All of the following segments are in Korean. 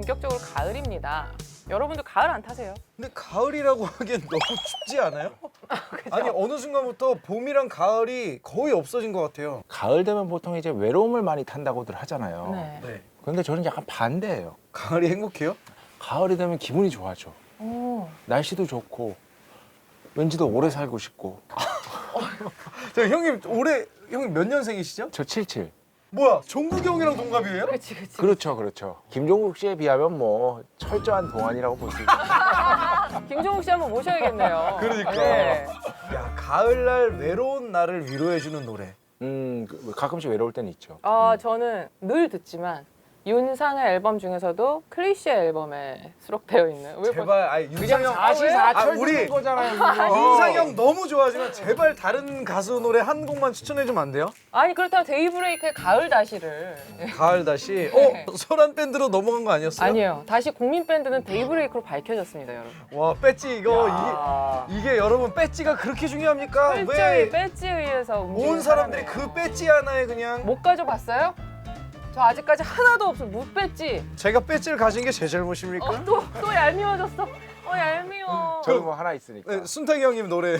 본격적으로 가을입니다. 여러분도 가을 안 타세요? 근데 가을이라고 하기엔 너무 춥지 않아요? 아니 어느 순간부터 봄이랑 가을이 거의 없어진 것 같아요. 가을 되면 보통 이제 외로움을 많이 탄다고들 하잖아요. 네. 네. 그런데 저는 약간 반대예요. 가을이 행복해요? 가을이 되면 기분이 좋아져. 오. 날씨도 좋고 왠지 더 오래 살고 싶고. 저 형님 형님 몇 년생이시죠? 저 77. 뭐야 종국이 형이랑 동갑이에요? 그렇지. 그렇죠, 그렇죠. 김종국 씨에 비하면 뭐 철저한 동안이라고 볼 수 있죠. 김종국 씨 한번 모셔야겠네요. 그러니까. 네. 야 가을날 외로운 나를 위로해주는 노래. 가끔씩 외로울 때는 있죠. 저는 늘 듣지만 윤상의 앨범 중에서도 클리셰 앨범에 수록되어 있는 왜 제발 아니 윤상형 사시사철 우리 듣는 거잖아요. 윤상형 너무 좋아하지만 제발 다른 가수 노래 한 곡만 추천해주면 안 돼요? 아니 그렇다면 데이브레이크의 가을 다시를 가을 다시 소란 밴드로 넘어간 거 아니었어요? 아니에요. 다시 국민 밴드는 데이브레이크로 밝혀졌습니다, 여러분. 와 배지 이거 이게 여러분 배지가 그렇게 중요합니까? 철저히 왜 배지에 의해서 온 사람들이 그 배지 하나에 그냥 못 가져봤어요? 저 아직까지 하나도 없어. 무배지. 제가 배지를 가진 게 제 잘못입니까? 또 얄미워졌어. 얄미워. 저는 뭐 하나 있으니까. 네, 순탁이 형님 노래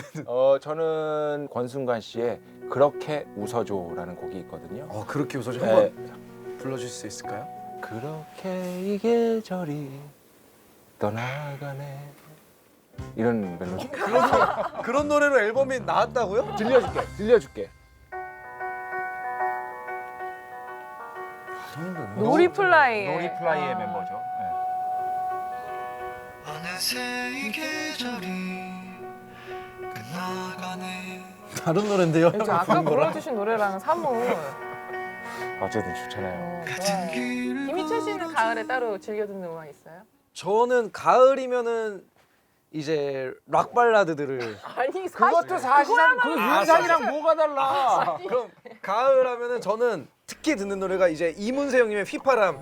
저는 권순관 씨의 그렇게 웃어줘라는 곡이 있거든요. 그렇게 웃어줘 네. 한번 불러주실 수 있을까요? 그렇게 이 계절이 떠나가네. 이런 멜로디. 그런 노래로 앨범이 나왔다고요? 들려줄게. 놀이플라이의 놀이플라이의 멤버죠. 어느새 이 계절이 끝나가네. 다른 노래인데요. 저 아까 불러주신 노래랑 사뭇. 어쨌든 좋잖아요. 좋아요. 김희철 씨는 가을에 따로 즐겨 듣는 음악 있어요? 저는 가을이면은 이제 락 발라드들을 아니 그것도 사실상 그 윤상이랑 뭐가 달라? 그럼 가을 하면은 저는 특히 듣는 노래가 이제 이문세 형님의 휘파람.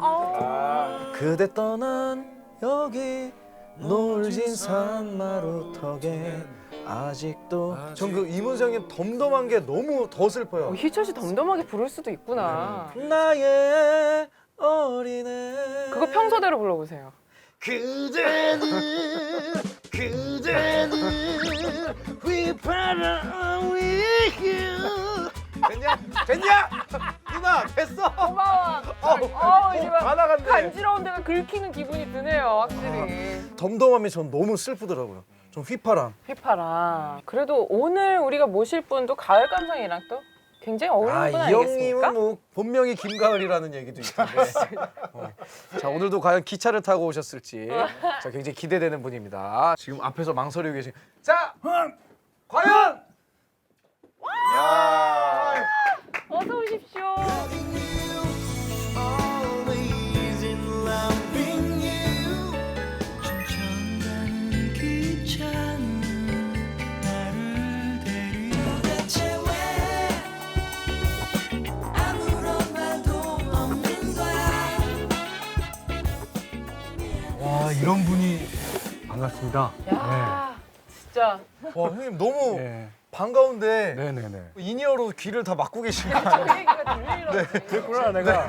그대 떠난 여기 놀진 산마루턱에 아직도 전 그 이문세 형님 덤덤한 게 너무 더 슬퍼요. 희철 씨 덤덤하게 부를 수도 있구나. 나의 어린애 그거 평소대로 불러보세요. 그대는 휘파람 with 됐냐? 누나 됐어? 고마워. 이제 막 다 나갔네. 간지러운 데가 긁히는 기분이 드네요, 확실히. 덤덤함이 전 너무 슬프더라고요. 전 휘파람. 휘파람. 그래도 오늘 우리가 모실 분도 가을 감성이랑 또 굉장히 어울리는 분 이 아니겠습니까? 형님은 뭐 본명이 김가을이라는 얘기도 있던데. 자 오늘도 과연 기차를 타고 오셨을지 자 굉장히 기대되는 분입니다. 지금 앞에서 망설이고 계신. 자 과연. 야. 어서 오십시오. Always in loving you. 춘천가는 기차는 나를 데리고 대체 왜 아무런 말도 없는 거야. 와 이런 분이. 반갑습니다. 야, 진짜. 와 형님 너무 네. 반가운데 네네네. 인이어로 귀를 다 막고 계신 거 아니에요? 저 얘기가 들리려고. 그랬구나 내가.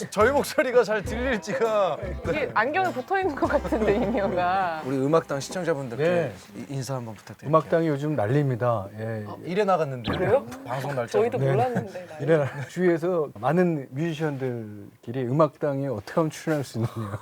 저희 목소리가 잘 들릴지가. 이게 안경에 붙어 있는 것 같은데 이미호가. 우리 음악당 시청자분들께 네. 인사 한번 부탁드릴게요. 음악당이 요즘 난립니다. 예. 일에 나갔는데. 그래요? 방송 날짜. 저희도 네. 몰랐는데. 나. 이래 주위에서 많은 뮤지션들끼리 음악당에 어떻게 하면 출연할 수 있느냐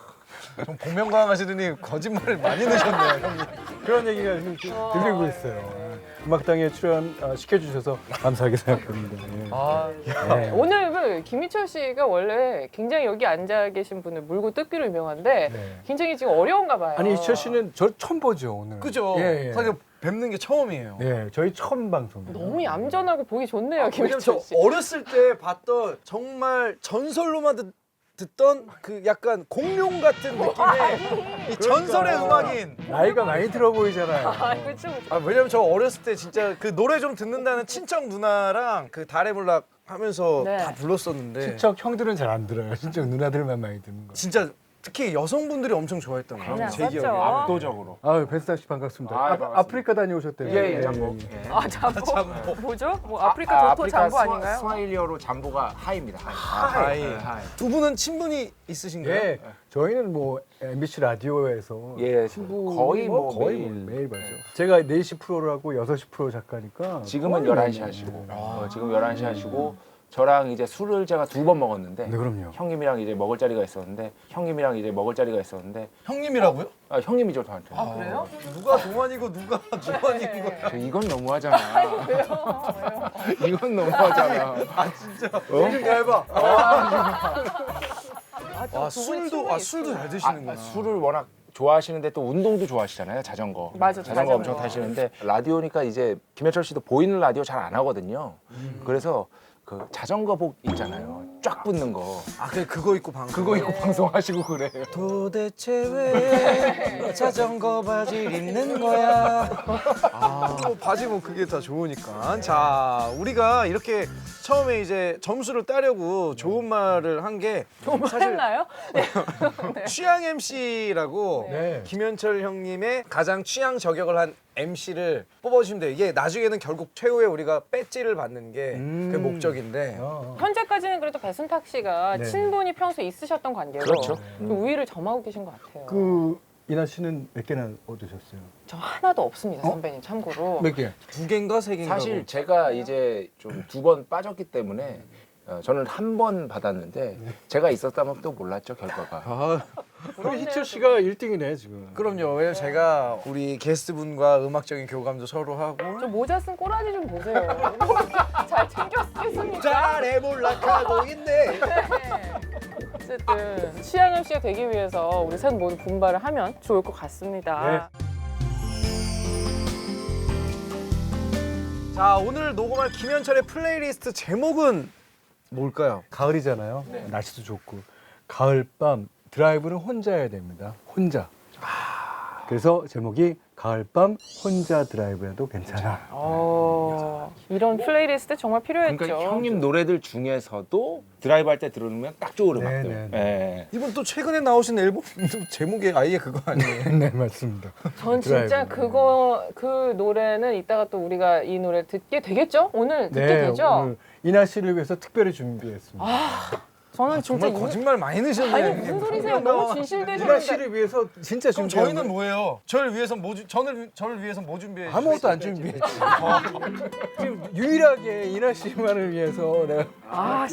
좀 복면가왕 하시더니 거짓말을 많이 넣으셨네요, 형님. 그런 얘기가 지금 들리고 있어요. 음악당에 출연 시켜주셔서 감사하게 생각합니다. 예. 아, 네. 오늘 그 김희철 씨가 원래 굉장히 여기 앉아 계신 분을 물고 뜯기로 유명한데 네. 굉장히 지금 어려운가 봐요. 아니 이철 씨는 저 처음 보죠 오늘. 그죠? 예, 예. 사실 뵙는 게 처음이에요. 네, 저희 처음 방송입니다. 너무 얌전하고 보기 좋네요, 왜냐면 저 김희철 씨. 어렸을 때 봤던 정말 전설로만 듣던 그 약간 공룡 같은 느낌의 이 전설의 음악인. 나이가 많이 들어 보이잖아요. 아, 그쵸. 왜냐면 저 어렸을 때 진짜 그 노래 좀 듣는다는 친척 누나랑 그 달의 문락 하면서 네. 다 불렀었는데 친척 형들은 잘 안 들어요. 친척 누나들만 많이 듣는 거. 진짜 특히 여성분들이 엄청 좋아했던 거예요. 난리 제 났었죠. 기억에. 압도적으로. 아유 벤스탁 씨 반갑습니다. 아, 반갑습니다. 아프리카 다녀오셨대요. 예, 잠보. 예. 아 잠보. 뭐죠? 뭐 아프리카 도토 잠보 아닌가요? 스와힐리어로 잠보가 하이입니다. 하이. 하이. 하이. 두 분은 친분이 있으신가요? 예, 저희는 뭐 MBC 라디오에서 예, 친구 거의 뭐 거의 매일. 매일 봐죠. 제가 4시 프로를 하고 6시 프로 작가니까 지금은 거의 11시 매일. 하시고 지금 11시 하시고 저랑 이제 술을 제가 2번 먹었는데 네, 그럼요. 형님이랑 이제 먹을 자리가 있었는데 형님이라고요? 아, 형님이죠 저한테. 아 그래요? 누가 동안이고 누가 주환이인 거야? 저 이건 너무하잖아. 이건 너무하잖아. 좀 해봐. 아, 술도 잘 드시는구나. 술을 워낙 좋아하시는데 또 운동도 좋아하시잖아요. 자전거. 맞아, 자전거 자전거. 엄청 타시는데 라디오니까 이제 김현철 씨도 보이는 라디오 잘 안 하거든요. 그래서 그 자전거복 있잖아요. 쫙 붙는 거. 아, 그거 입고 방송. 그거 입고 방송하시고 그래요. 도대체 왜 자전거 바지를 입는 거야? 바지 뭐 그게 다 좋으니까. 자, 우리가 이렇게 처음에 이제 점수를 따려고 좋은 말을 한 게 정말 했나요? 취향 MC라고 네. 김현철 형님의 가장 취향 저격을 한 MC를 뽑아주시면 돼요. 이게 나중에는 결국 최후에 우리가 배지를 받는 게 그 목적인데. 현재까지는 그래도 배순탁 씨가 네. 친분이 평소에 있으셨던 관계로 그렇죠. 그 우위를 점하고 계신 것 같아요. 그 이나 씨는 몇 개나 얻으셨어요? 저 하나도 없습니다, 선배님. 참고로. 몇 개? 2개인가 3개인가? 사실 제가 이제 좀 2번 빠졌기 때문에 저는 한 번 받았는데 제가 있었다면 또 몰랐죠 결과가. 우리 희철 씨가 1등이네 지금. 그럼요. 왜냐면 제가 우리 게스트분과 음악적인 교감도 서로 하고. 저 모자 쓴 꼬라지 좀 보세요. 잘 챙겼겠습니까? 잘해 몰락하고 있네. 어쨌든 취향 MC가 되기 위해서 우리 셋 모두 분발을 하면 좋을 것 같습니다. 자, 오늘 녹음할 김현철의 플레이리스트 제목은 뭘까요? 가을이잖아요. 날씨도 좋고 가을밤 드라이브는 혼자 해야 됩니다. 혼자. 그래서 제목이 가을밤 혼자 드라이브해도 괜찮아. 이런 플레이리스트 정말 필요했죠. 그러니까 형님 노래들 중에서도 드라이브 할 때 들으면 딱 좋은 음악들. 네. 예. 이분 또 최근에 나오신 앨범 제목이 아예 그거 아니에요? 네 맞습니다. 전 진짜 드라이브. 그 노래는 이따가 또 우리가 이 노래 듣게 되겠죠? 오늘 듣게 되죠? 오늘 이나 씨를 위해서 특별히 준비했습니다. 저는 진짜 정말 거짓말 많이 넣으셨네. 아니 무슨 소리세요? 너무 이나 진실되셨는데. 씨를 위해서 진짜 그럼 준비한 저희는 뭐예요? 저를 위해서 저를 위해서 뭐 준비해 주셨어요? 아무것도 안 준비했지. 지금 유일하게 이나 씨만을 위해서 내가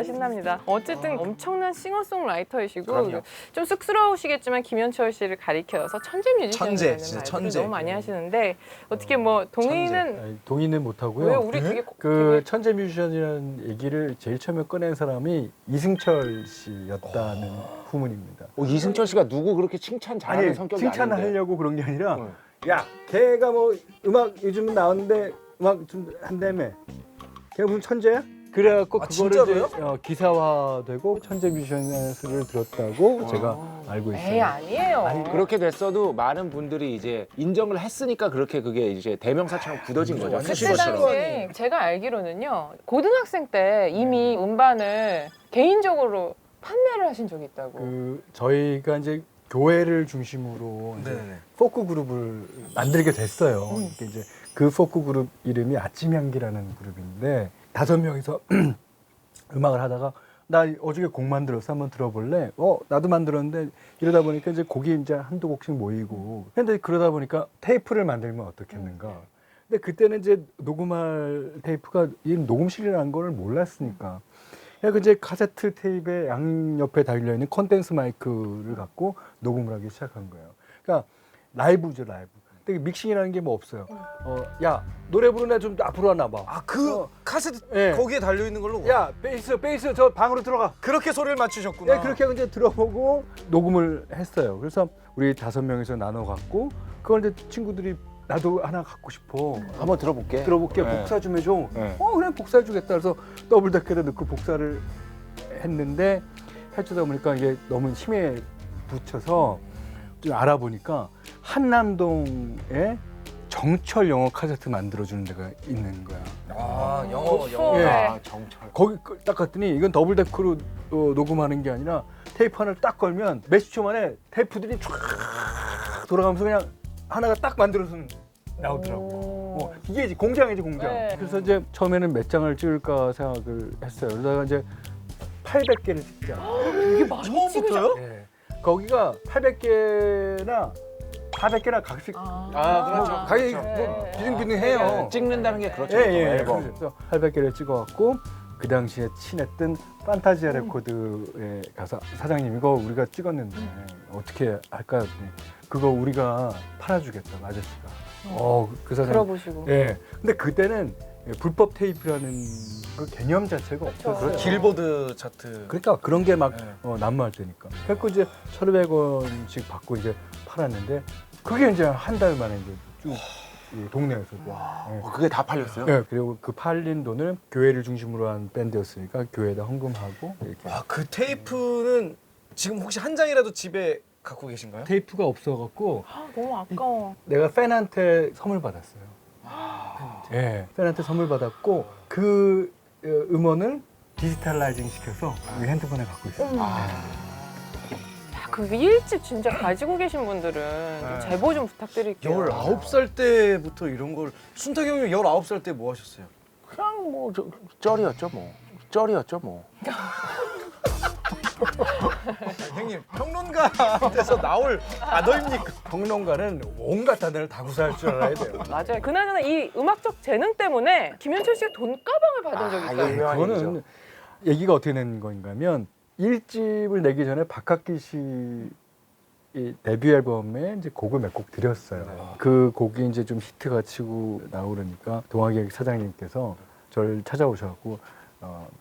신납니다. 어쨌든 엄청난 싱어송라이터이시고 그럼요. 좀 쑥스러우시겠지만 김현철 씨를 가리켜서 천재 뮤지션이라는 진짜 말들을 천재. 너무 많이 하시는데 어떻게 뭐 동의는 아니, 동의는 못 왜 하고요. 우리 그게 그 천재 뮤지션이라는 얘기를 제일 처음에 꺼낸 사람이 이승철 씨였다는 후문입니다. 이승철 씨가 누구 그렇게 칭찬 잘하는 아니 성격이 칭찬을 아닌데. 하려고 그런 게 아니라 응. 야 걔가 뭐 음악 요즘 나오는데 음악 좀 한다며 걔가 무슨 천재야? 그래갖고 아, 그거를 진짜로요? 이제 기사화되고 천재 뮤지션을 들었다고 제가 알고 있어요. 에이 아니에요. 그렇게 됐어도 많은 분들이 이제 인정을 했으니까 그렇게 그게 이제 대명사처럼 굳어진 거죠. 그때 수식어처럼. 당시에 제가 알기로는요 고등학생 때 이미 음반을 개인적으로 판매를 하신 적이 있다고. 그 저희가 이제 교회를 중심으로 이제 네네. 포크 그룹을 만들게 됐어요. 이게 이제 그 포크 그룹 이름이 아침향기라는 그룹인데 5명이서 음악을 하다가 나 어저께 곡 만들었어 한번 들어볼래? 나도 만들었는데 이러다 보니까 이제 곡이 이제 한두 곡씩 모이고 근데 그러다 보니까 테이프를 만들면 어떻겠는가? 근데 그때는 이제 녹음할 테이프가 이 녹음실이라는 걸 몰랐으니까 그래서 이제 카세트 테이프의 양옆에 달려있는 콘덴스 마이크를 갖고 녹음을 하기 시작한 거예요. 그러니까 라이브죠, 라이브. 근데 믹싱이라는 게 뭐 없어요. 야, 노래 부르는 애 좀 앞으로 와놔봐. 아, 그 카세트 예. 거기에 달려 있는 걸로. 야, 베이스 저 방으로 들어가. 그렇게 소리를 맞추셨구나. 네, 그렇게 하고 이제 들어보고 녹음을 했어요. 그래서 우리 5명이서 나눠 갖고 그걸 이제 친구들이 나도 하나 갖고 싶어. 한번 들어볼게. 들어볼게. 네. 복사 좀 해줘. 네. 그래 복사해 주겠다. 그래서 더블 데크에다 넣고 복사를 했는데 해주다 보니까 이게 너무 힘에 붙여서 좀 알아보니까 한남동에 정철 영어 카세트 만들어주는 데가 있는 거야. 아 영어. 예. 아, 정철. 거기 딱 갔더니 이건 더블 데크로 녹음하는 게 아니라 테이프 하나를 딱 걸면 몇십 초 만에 테이프들이 쫙 돌아가면서 그냥 하나가 딱 만들어서 나오더라고. 이게 이제 공장이지 공장. 네. 그래서 이제 처음에는 몇 장을 찍을까 생각을 했어요. 그러다가 이제 800개를 찍자. 이게 많이 찍으셨 처음부터요? 예. 거기가 800개나 400개나 각씩 그렇죠. 가격이 네. 뭐 비등비등해요. 네, 찍는다는 게 그렇죠. 예, 예. 앨범. 그래서 800개를 찍어갖고 그 당시에 친했던 판타지아 레코드에 가서 사장님 이거 우리가 찍었는데 어떻게 할까 했더니 그거 우리가 팔아주겠다고 아저씨가. 그 사장님. 들어보시고. 예. 근데 그때는 불법 테이프라는 그 개념 자체가 없었어요. 그렇죠. 길보드 차트. 그러니까 그런 게 막 네. 난무할 때니까. 그래서 이제 1,500원씩 받고 이제 팔았는데 그게 이제 한 달 만에 이제 쭉 이 동네에서. 예. 그게 다 팔렸어요? 네, 그리고 그 팔린 돈을 교회를 중심으로 한 밴드였으니까 교회에다 헌금하고 이렇게. 그 테이프는 지금 혹시 한 장이라도 집에 갖고 계신가요? 테이프가 없어갖고 너무 아까워. 내가 팬한테 선물 받았어요. 예, 팬한테 선물 받았고 그 음원을 디지털라이징 시켜서 우리 핸드폰에 갖고 있어요. 그 1집 진짜 가지고 계신 분들은 좀 제보 좀 부탁드릴게요. 19살 때부터 이런 걸 순탁 형님 19살 때 뭐 하셨어요? 그냥 뭐 쩔이었죠 뭐. 쩔이었죠 뭐. 형님 평론가한테서 나올 단어입니까? 평론가는 온갖 단어를 다 구사할 줄 알아야 돼요. 맞아요. 그나저나 이 음악적 재능 때문에 김현철 씨가 돈가방을 받은 적이 있어요. 유명한 그거는 얘기죠. 얘기가 어떻게 된 건가면 1집을 내기 전에 박학기 씨 이 데뷔 앨범에 이제 곡을 몇 곡 드렸어요. 그 곡이 이제 좀 히트가 치고 나오려니까 동아기획 사장님께서 저를 찾아오셔갖고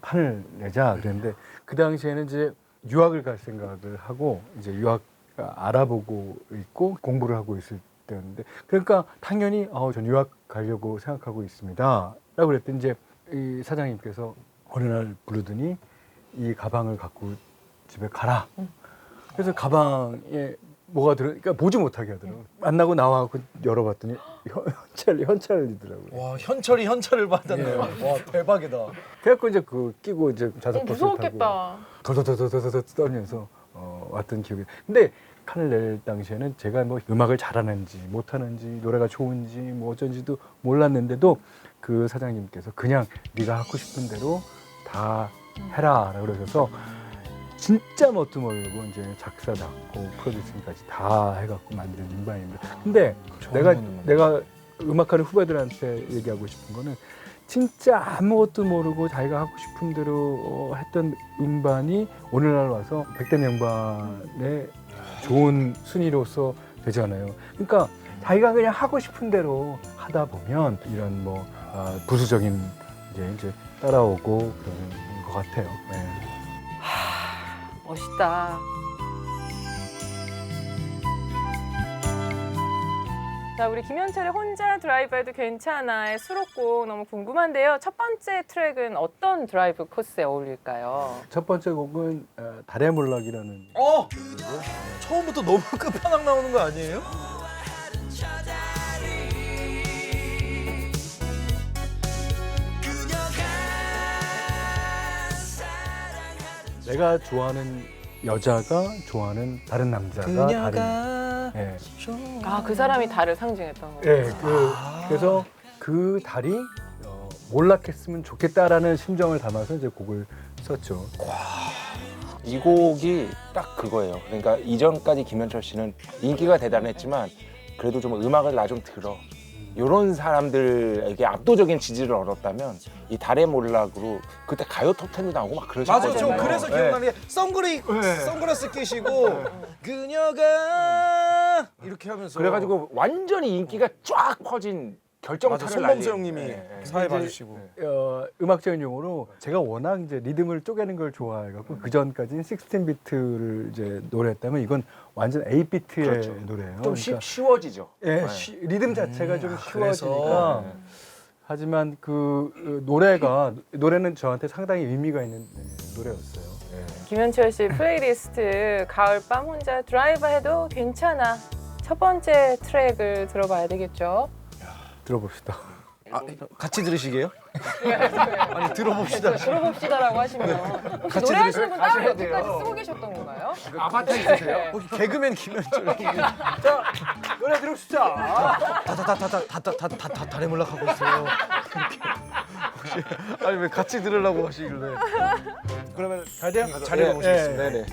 판을 내자 그랬는데 그 당시에는 이제 유학을 갈 생각을 하고 이제 유학 알아보고 있고 공부를 하고 있을 때였는데 그러니까 당연히 전 유학 가려고 생각하고 있습니다. 라고 그랬더니 이제 이 사장님께서 어느 날 부르더니 이 가방을 갖고 집에 가라. 그래서 가방에 뭐가 그러니까 보지 못하게 하더라고요. 만나고 나와서 열어봤더니 현찰이더라고요. 와 현철이 현찰을 받았네요. 와 대박이다. 그래갖고 이제 그 끼고 이제 자석버스 타고 무서웠겠다. 더더더더더더 떨면서 왔던 기억이. 근데 칸을 낼 당시에는 제가 뭐 음악을 잘하는지 못하는지 노래가 좋은지 뭐 어쩐지도 몰랐는데도 그 사장님께서 그냥 네가 하고 싶은 대로 다 해라 그러셔서 진짜 뭣도 모르고 이제 작사 작곡 프로듀싱까지 다 해갖고 만든 음반입니다. 근데 내가 음악하는 후배들한테 얘기하고 싶은 거는 진짜 아무것도 모르고 자기가 하고 싶은 대로 했던 음반이 오늘날 와서 100대 명반의 좋은 순위로서 되잖아요. 그러니까 자기가 그냥 하고 싶은 대로 하다 보면 이런 뭐 부수적인 이제 따라오고 그러는 것 같아요. 네. 멋있다. 자, 우리 김현철의 혼자 드라이브해도 괜찮아의 수록곡 너무 궁금한데요. 첫 번째 트랙은 어떤 드라이브 코스에 어울릴까요? 첫 번째 곡은 달의 몰락이라는. 처음부터 너무 끝판왕 나오는 거 아니에요? 내가 좋아하는 여자가 좋아하는 다른 남자가 다른. 예. 그 사람이 달을 상징했던 거예요. 예, 그래서 그 달이 몰락했으면 좋겠다라는 심정을 담아서 이제 곡을 썼죠. 이 곡이 딱 그거예요. 그러니까 이전까지 김현철 씨는 인기가 대단했지만 그래도 좀 음악을 나 좀 들어. 이런 사람들에게 압도적인 지지를 얻었다면 이 달의 몰락으로 그때 가요 톱10도 나오고 막 그러셨거든요. 맞아요. 저 그래서 기억나는 게 선글라스 끼시고 그녀가 이렇게 하면서 그래가지고 완전히 인기가 쫙 퍼진 결정타를 손범수 날린. 형님이 네. 사회 이제, 봐주시고 음악적인 용어로 제가 워낙 이제 리듬을 쪼개는 걸 좋아해갖고 그 전까지는 16비트를 이제 노래했다면 이건 완전 8비트의 그렇죠. 노래예요. 좀 쉬워지죠. 예, 네. 리듬 자체가 좀 그래서. 쉬워지니까. 하지만 그 노래는 저한테 상당히 의미가 있는 노래였어요. 김현철 씨 플레이리스트 가을밤 혼자 드라이브해도 괜찮아. 첫 번째 트랙을 들어봐야 되겠죠. 들어봅시다. 아, 같이 들으시게요? 아니 들어봅시다. 들어봅시다라고 하시면 혹시 같이 노래하시는 분 따로 가셔야 여태까지 돼요. 쓰고 계셨던 건가요? 아바타 있으세요? 혹시 개그맨 김현철 자, 노래 들읍시다. 다다다다다다다다 다리 몰락하고 있어요. 이렇게. 혹시 아니 왜 같이 들으려고 하시길래? 그러면 가야 돼요? 자리로 모시겠습니다. 네네.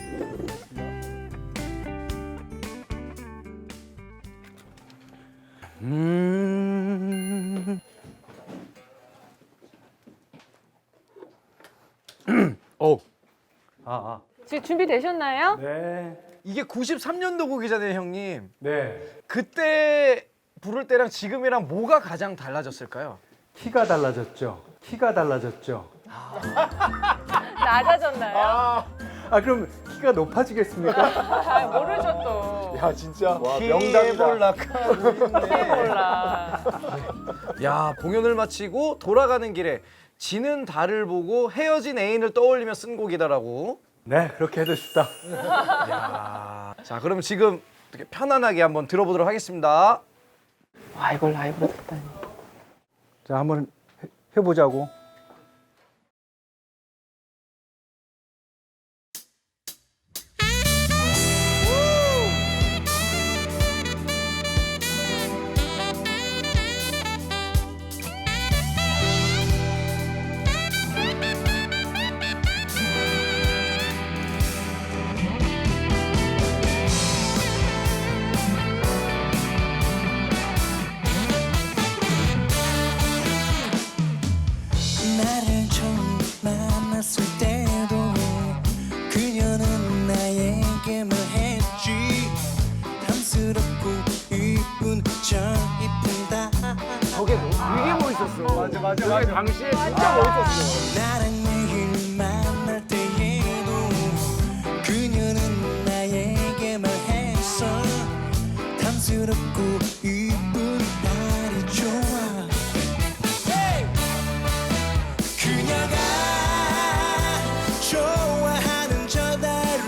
어, 지금 준비되셨나요? 네. 이게 93년도 곡이잖아요, 형님. 네. 그때 부를 때랑 지금이랑 뭐가 가장 달라졌을까요? 키가 달라졌죠. 키가 달라졌죠. 낮아졌나요? 그럼 키가 높아지겠습니까? 모르죠 또. 야 진짜 와 키에 명당이다. 몰락하고 있네. 몰라. 야, 공연을 마치고 돌아가는 길에 지는 달을 보고 헤어진 애인을 떠올리며 쓴 곡이다라고. 네, 그렇게 해주십시다. 자, 그럼 지금 이렇게 편안하게 한번 들어보도록 하겠습니다. 와 이걸 라이브로 듣다니. 자, 한번 해보자고. 나를 처음 만났을 때도 그녀는 나에게 말했지 탐스럽고 이쁜 저 이쁜다 저게 되게 멋있었어. 맞아. 그 당시에 진짜 멋있었어. 나랑 매일 만날 때에도 그녀는 나에게 말했어 탐스럽고 이쁜 날이 좋아 그녀가 좋아하는 저 다리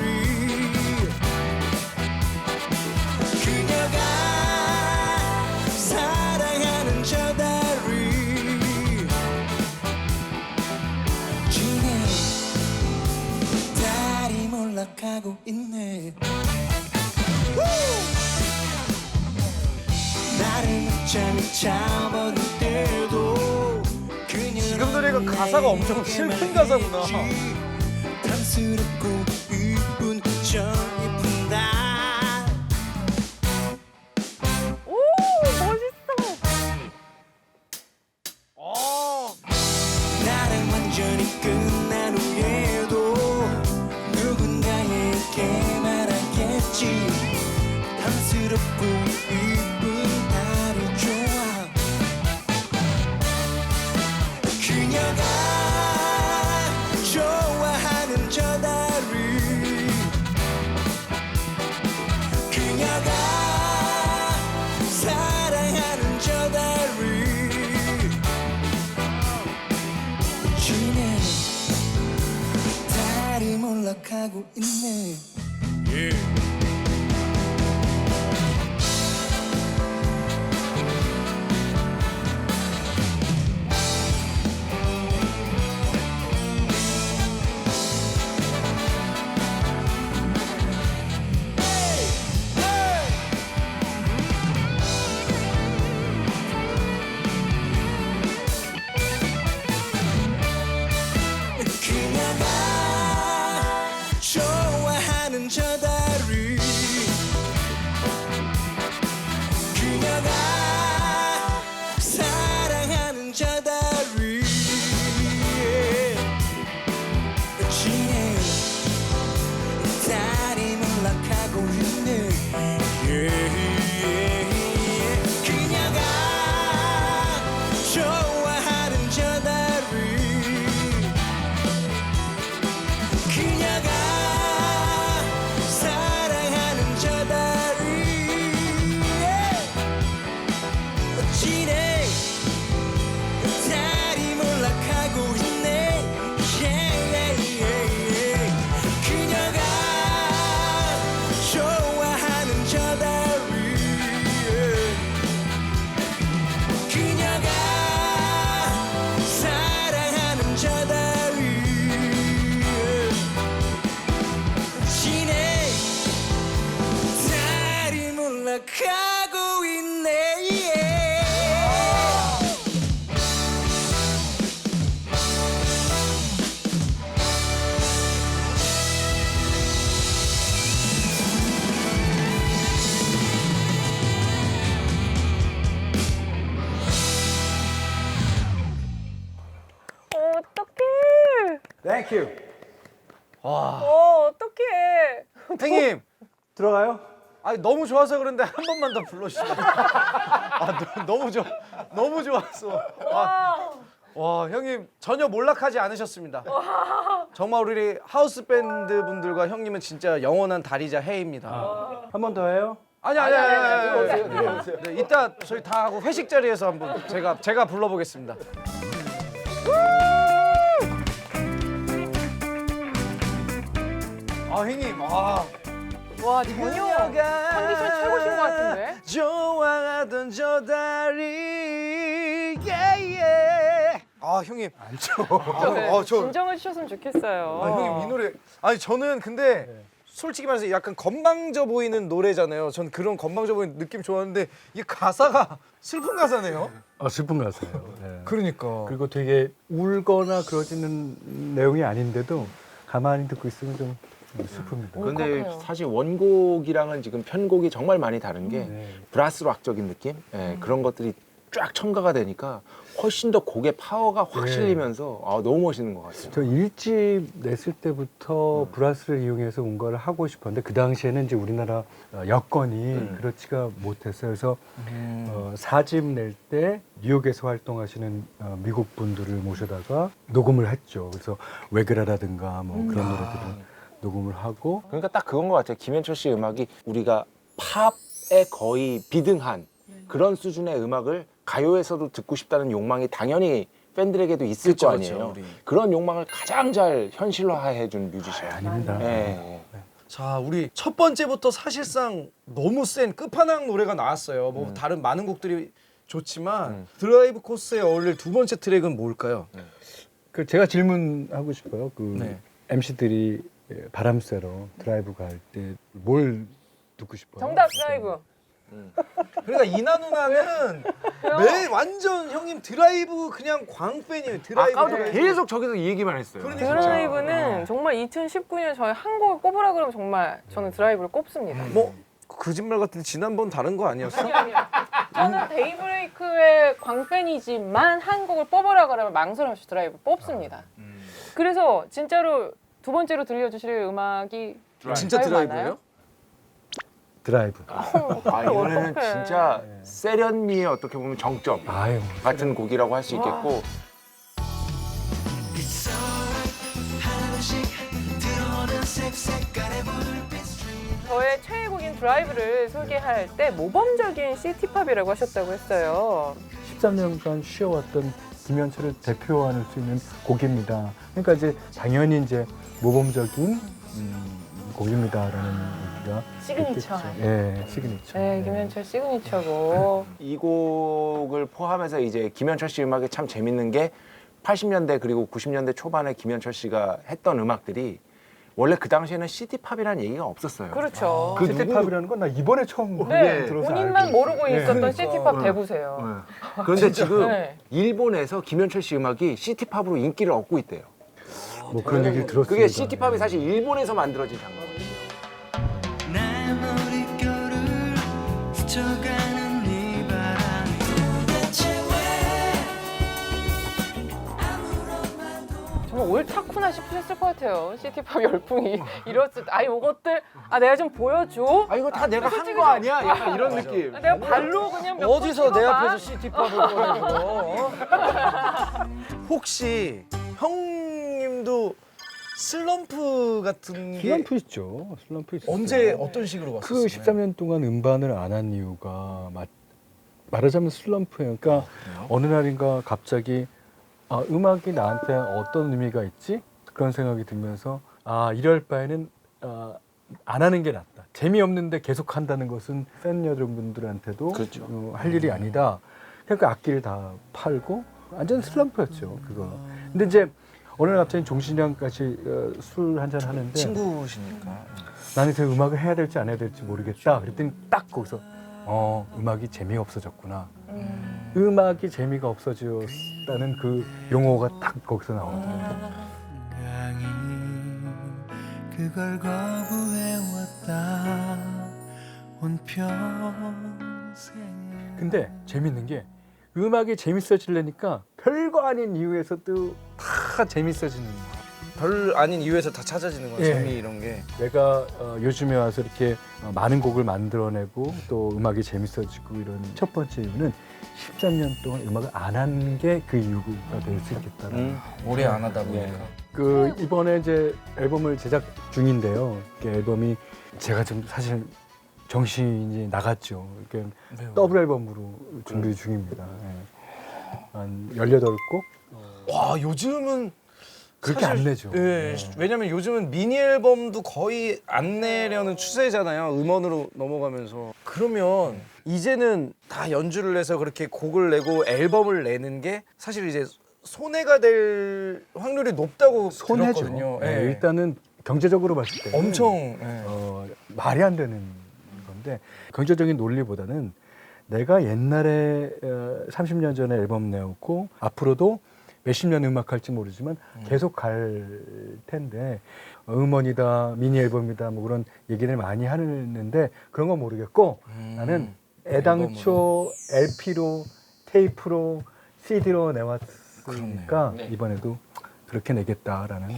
그녀가 사랑하는 저 다리 지네 달이 몰락하고 있네 나를 늦잠이 잡아들 때도 지금 노래가 가사가 엄청 슬픈 가사구나. 탐스럽고 이쁜 저 이쁜 날 오 멋있어. 나랑 완전히 끝난 후에도 누군가에게 말하겠지 탐스럽고 이쁜 날이 좋아 그녀가 좋아하는 저 다리 그녀가 사랑하는 저 다리 지네 달이 몰락하고 있네 그녀가 좋아하는 저 다리 땡큐. 어떡해. 형님, 들어가요? 아니 너무 좋아서 그런데 한 번만 더 불러주시면. 너무 좋아, 너무 좋았어. 와, 형님 전혀 몰락하지 않으셨습니다. 정말 우리 하우스 밴드 분들과 형님은 진짜 영원한 다리자 해입니다. 한 번 더 해요? 아니. 네, 이따 저희 다 하고 회식 자리에서 한번 제가 불러보겠습니다. 형님, 와, 전혀 컨디션 최고신 것 같은데? 좋아하던 저 다리, 형님. 안 쳐. 네, 저 진정해 주셨으면 좋겠어요. 형님 이 노래. 아니 저는 근데 솔직히 말해서 약간 건방져 보이는 노래잖아요. 전 그런 건방져 보이는 느낌 좋아하는데 이 가사가 슬픈 가사네요. 슬픈 가사예요. 네. 그러니까. 그리고 되게 울거나 그러지는 내용이 아닌데도 가만히 듣고 있으면 좀 슬픕니다. 근데 울컥해요. 사실 원곡이랑은 지금 편곡이 정말 많이 다른 게 네. 브라스 락적인 느낌? 예, 그런 것들이 쫙 첨가가 되니까 훨씬 더 곡의 파워가 확 네. 실리면서 너무 멋있는 것 같아요. 저 1집 냈을 때부터 브라스를 이용해서 뭔가를 하고 싶었는데 그 당시에는 이제 우리나라 여건이 그렇지가 못했어요. 그래서 4집 낼 때 뉴욕에서 활동하시는 미국 분들을 모셔다가 녹음을 했죠. 그래서 외그라라든가 뭐 그런 노래들을 녹음을 하고 그러니까 딱 그건 것 같아요. 김현철 씨 음악이 우리가 팝에 거의 비등한 그런 수준의 음악을 가요에서도 듣고 싶다는 욕망이 당연히 팬들에게도 있을 그쵸, 거 아니에요. 그쵸, 우리. 그런 욕망을 가장 잘 현실화해준 뮤지션. 아닙니다. 예. 자, 우리 첫 번째부터 사실상 너무 센 끝판왕 노래가 나왔어요. 뭐 다른 많은 곡들이 좋지만 드라이브 코스에 어울릴 두 번째 트랙은 뭘까요? 그 제가 질문하고 싶어요. 그 네. MC들이 바람 쐬러 드라이브 갈 때 뭘 듣고 싶어요? 정답 드라이브. 그러니까 이나 누나는 매 완전 형님 드라이브 그냥 광팬이에요. 드라이브. 아까도 드라이브. 계속 저기서 이 얘기만 했어요. 그러니까. 드라이브는 정말 2019년 저희 한 곡을 꼽으라 그러면 정말 저는 드라이브를 꼽습니다. 뭐 거짓말 같은데 지난번 다른 거 아니었어? 아니요. 저는 데이브레이크의 광팬이지만 한 곡을 뽑으라 그러면 망설임 없이 드라이브 뽑습니다. 그래서 진짜로 두 번째로 들려주실 음악이 진짜 드라이브 드라이브예요? 드라이브. 이번에는 어떡해. 진짜 세련미의 어떻게 보면 정점 아유. 같은 곡이라고 할 수 있겠고 저의 최애곡인 드라이브를 소개할 때 모범적인 시티팝이라고 하셨다고 했어요. 13년간 쉬어왔던 김현철을 대표할 수 있는 곡입니다. 그러니까 이제 당연히 이제 모범적인 곡입니다라는 얘기가 시그니처. 있겠죠. 예, 시그니처. 네, 김현철 시그니처곡. 이 곡을 포함해서 이제 김현철 씨 음악이 참 재밌는 게 80년대 그리고 90년대 초반에 김현철 씨가 했던 음악들이 원래 그 당시에는 시티팝이라는 얘기가 없었어요. 그렇죠. 그 시티팝이라는 건 나 이번에 처음 네, 들어서 본인만 알고 모르고 있어요. 있었던 그러니까. 시티팝 대보세요. 그런데 지금 네. 일본에서 김현철 씨 음악이 시티팝으로 인기를 얻고 있대요. 뭐 그런 얘기를 들었습니다. 그게 시티팝이 사실 일본에서 만들어진 장르거든요. 내 머릿결을 스쳐가는 이 바람 도대체 정말 옳다구나 싶으셨을 것 같아요. 시티팝 열풍이 이렇지. 이것들 내가 좀 보여줘. 이거 다 내가 한 솔직히 거 아니야? 약간 이런 느낌. 내가 발로 그냥 몇 어디서 번 내 찍어봐. 앞에서 시티팝을 꺼내고? 혹시 형님도 슬럼프 같은 게 슬럼프 있죠. 슬럼프 있어요. 언제 어떤 식으로 왔었어요? 그 13년 동안 음반을 안 한 이유가 말하자면 슬럼프예요. 그러니까 어느 날인가 갑자기 음악이 나한테 어떤 의미가 있지? 그런 생각이 들면서 이럴 바에는 안 하는 게 낫다. 재미없는데 계속 한다는 것은 팬 여러분들한테도 그렇죠. 할 일이 아니다. 그러니까 악기를 다 팔고 완전 슬럼프였죠. 그거. 근데 이제 어느 날 갑자기 종신이랑 같이 술 한잔 하는데 친구시니까. 나는 그 음악을 해야 될지 안 해야 될지 모르겠다. 그랬더니 딱 거기서 음악이 재미없어졌구나. 음악이 재미가 없어졌다는 그 용어가 딱 거기서 나오더라고요. 강이 그걸 거부해왔다 온평생 근데 재밌는 게 음악이 재밌어지려니까 별거 아닌 이유에서도 다 재밌어지는 별 아닌 이유에서 다 찾아지는 거야. 예. 재미 이런 게. 내가 요즘에 와서 이렇게 많은 곡을 만들어내고 또 음악이 재밌어지고 이런 첫 번째 이유는 13년 동안 음악을 안 한 게 그 이유가 될 수 있겠다라는. 오래 안 하다 보니까. 그 이번에 이제 앨범을 제작 중인데요. 그 앨범이 제가 좀 사실 정신이 나갔죠. 이렇게 더블 앨범으로 준비 중입니다. 예. 한 18곡? 와 요즘은 그렇게 사실- 안 내죠. 예. 왜냐면 요즘은 미니 앨범도 거의 안 내려는 추세잖아요. 음원으로 넘어가면서. 그러면 이제는 다 연주를 해서 그렇게 곡을 내고 앨범을 내는 게 사실 이제 손해가 될 확률이 높다고 손해죠. 들었거든요. 예, 예. 일단은 경제적으로 봤을 때 엄청 예. 말이 안 되는 건데 경제적인 논리보다는 내가 옛날에 30년 전에 앨범 내었고 앞으로도 몇십 년 음악할지 모르지만 계속 갈 텐데 음원이다 미니 앨범이다 뭐 그런 얘기를 많이 하는데 그런 건 모르겠고 나는 애당초 LP로 테이프로 CD로 내왔으니까 네. 이번에도 그렇게 내겠다라는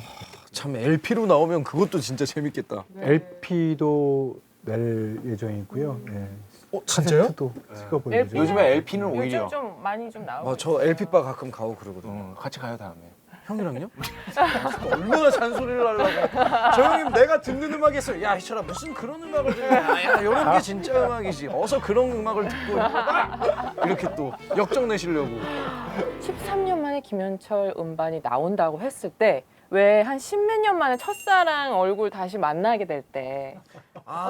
참 LP로 나오면 그것도 진짜 재밌겠다. LP도 낼 예정이고요. 예. 진짜요? 카세트도 찍어볼 LP 는 예정. 요즘에 LP는 오히려 요즘 좀 많이 좀 나오고. 저 LP 바 가끔 가고 그러거든요. 같이 가요 다음에. 형이랑요? 얼마나 잔소리를 하려고. 저 형님 내가 듣는 음악이 있어요. 야 이철아 무슨 그런 음악을 듣냐. 야 이런 게 진짜 음악이지. 어서 그런 음악을 듣고 이렇게 또 역정 내시려고. 13년 만에 김현철 음반이 나온다고 했을 때 왜 한 십몇 년 만에 첫사랑 얼굴 다시 만나게 될 때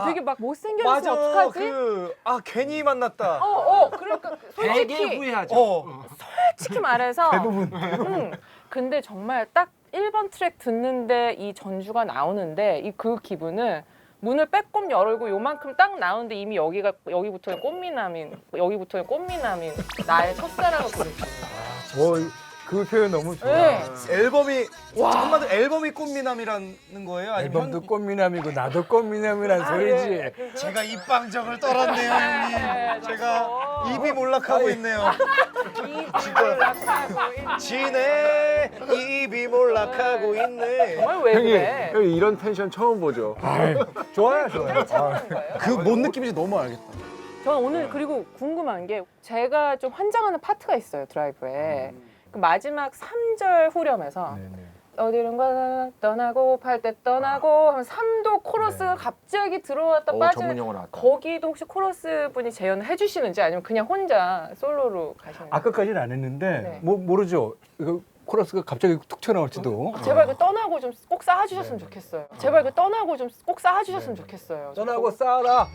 되게 막 못생겼으면 어떡하지? 괜히 만났다. 그러니까 솔직히 어. 솔직히 말해서 근데 정말 딱 1번 트랙 듣는데 이 전주가 나오는데 이 그 기분은 문을 빼꼼 열고 요만큼 딱 나오는데 이미 여기부터는 꽃미남인 나의 첫사랑을 부르는 그 표현 너무 좋아. 네. 앨범이 한마디로 앨범이 꽃미남이라는 거예요? 아니면 앨범도 꽃미남이고 나도 꽃미남이란 소리지. 제가 입방정을 떨었네요, 형님. 제가 입이 몰락하고 있네요. 지네 입이 몰락하고 있네. 정말 왜 그래? 형님 이런 텐션 처음 보죠. 좋아요, 좋아요. 그 뭔 느낌인지 너무 알겠다. 저는 오늘 그리고 궁금한 게 제가 좀 환장하는 파트가 있어요 드라이브에. 그 마지막 3절 후렴에서 네네. 어디론가 떠나고 팔 때 떠나고 하면 3도 코러스가 갑자기 들어왔다 전문 빠지는 용어 나왔다. 거기도 혹시 코러스 분이 재현을 해주시는지 아니면 그냥 혼자 솔로로 가시는 거예요? 아까까지는 안 했는데 네. 모르죠. 이거 코러스가 갑자기 툭 튀어나올지도. 제발 그 떠나고 좀 꼭 쌓아주셨으면 좋겠어요. 제발 그 떠나고 좀 꼭 쌓아주셨으면 좋겠어요. 떠나고 싸라.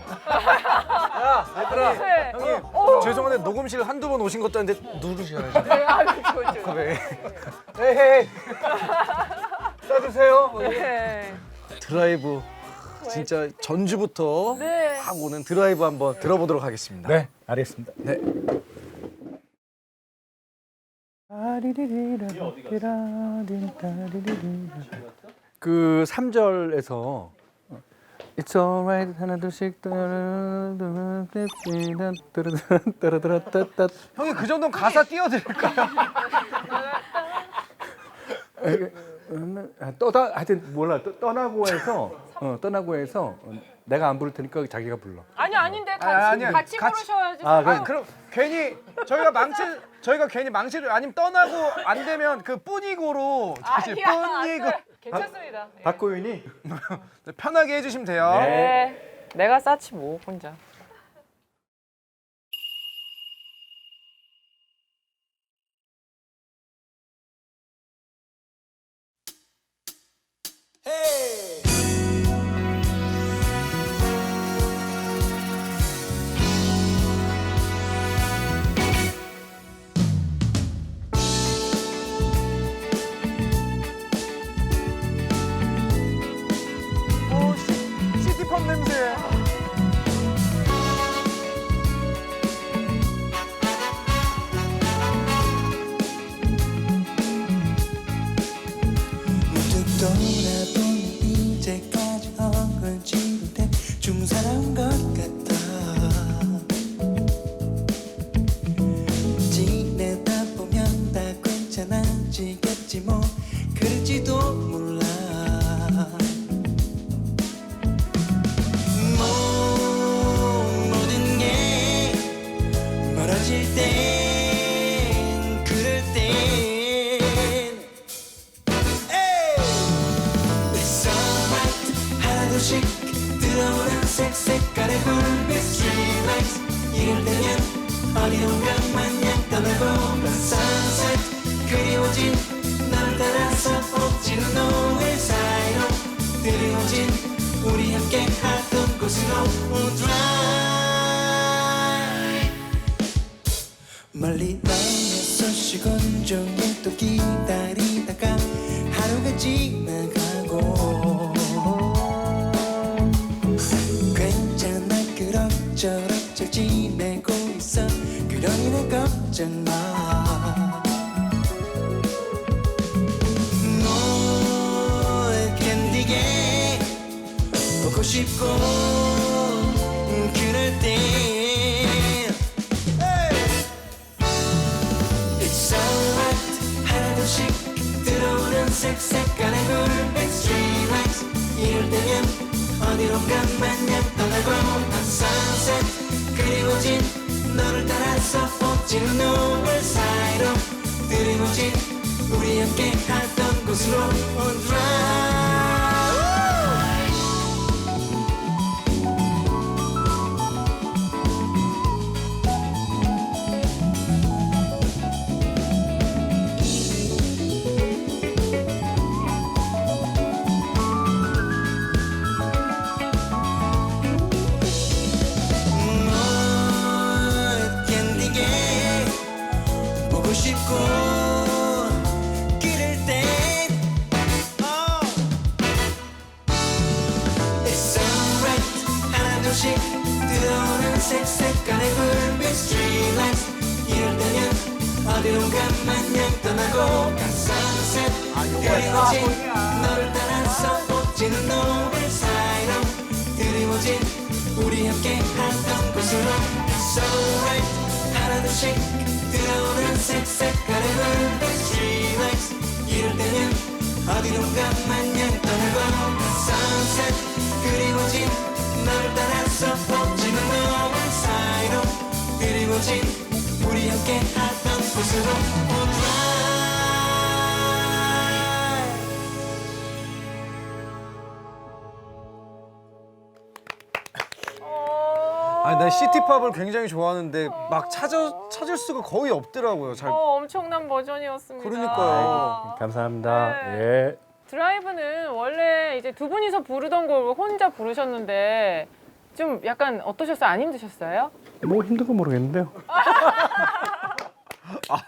얘들아, 네. 형님 죄송한데 녹음실 한두 번 오신 것도 아닌데 누르셔야죠. 네, 그렇죠. 헤이. 싸주세요. 네. 드라이브 진짜 전주부터 네. 딱 오는 드라이브 한번 들어보도록 하겠습니다. 네, 알겠습니다. 네. 그 3절에서 It's alright 하나 둘씩 형님 그 정도는 가사 띄워드릴까요? 하여튼 몰라 떠나고 해서 내가 안 부를 테니까 자기가 불러. 아닌데 아니야. 같이 같이- 부르셔야지. 그럼 괜히 저희가 괜히 망치를 아니면 떠나고 안 되면 그 뿐이고로 다시 뿐이고 괜찮습니다. 네. 박고윤이 편하게 해주시면 돼요. 네. 내가 쌓지 뭐 혼자. 시티팝 냄새. 문득 돌아보니 이제까지 엉걸지고 대충 살아온 것 같아. 지내다 보면 다 괜찮아지겠지 뭐 그럴지도 몰라. 색색깔의 불빛 Streetlights 이럴 때면 어디론가 마냥 떠나고 Sunset 그리워진 너를 따라서 옥지는 노을 사이로 드리워진 우리 함께 하던 곳으로 Drive 멀리 나에서 쉬곤 종일 또 기다리다가 하루가 지나가고 괜찮아 그럭저럭 잘 지내고 있어 그러니 내 걱정 마 널 견디게 보고 싶고 그럴 때 It's alright 하나둘씩 들어오는 색색깔의 불빛 Streetlights 이럴 때면 어디론가 마냥 떠나고 Sunset 그리워진 너를 따라서 옥지는 노을 사이로 드리워진 우리 함께 하던 곳으로 Drive 널 견디게 보고 싶고 그럴 땐 It's alright 하나둘씩 들어오는 색색깔의 불빛 Streetlights 이럴 때면 어디론가 마냥 떠나고 Sunset 그리워진 너를 따라서 옥지는 노을 사이로 드리워진 우리 함께 하던 곳으로 It's alright 하나둘씩 들어오는 색색깔의 불빛 Streetlights 이럴 때면 어디론가 마냥 떠나고 Sunset 그리워진 너를 따라서 옥지는 노을 사이로 드리워진 우리 함께 하던 곳으로 Drive 아니 난 시티팝을 굉장히 좋아하는데 막 찾을 수가 거의 없더라고요. 잘. 엄청난 버전이었습니다. 그러니까요. 감사합니다. 네. 예. 드라이브는 원래 이제 두 분이서 부르던 걸 혼자 부르셨는데 좀 약간 어떠셨어요? 안 힘드셨어요? 뭐 힘든 건 모르겠는데요. 아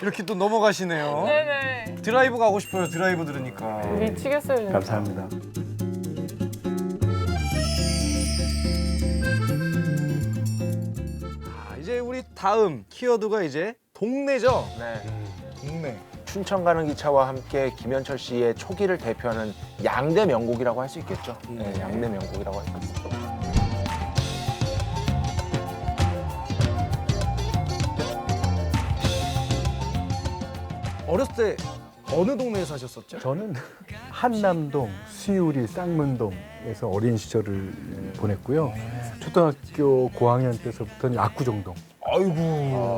이렇게 또 넘어가시네요. 네네. 드라이브 가고 싶어요. 드라이브 들으니까. 미치겠어요. 진짜. 감사합니다. 이제 우리 다음 키워드가 이제 동네죠. 네. 동네. 춘천 가는 기차와 함께 김현철 씨의 초기를 대표하는 양대 명곡이라고 할 수 있겠죠. 네, 양대 명곡이라고 할 수 있습니다. 어렸을 때 어느 동네에 사셨었죠? 저는 한남동, 수유리, 쌍문동에서 어린 시절을 보냈고요. 초등학교 고학년 때서부터는 압구정동. 아이고.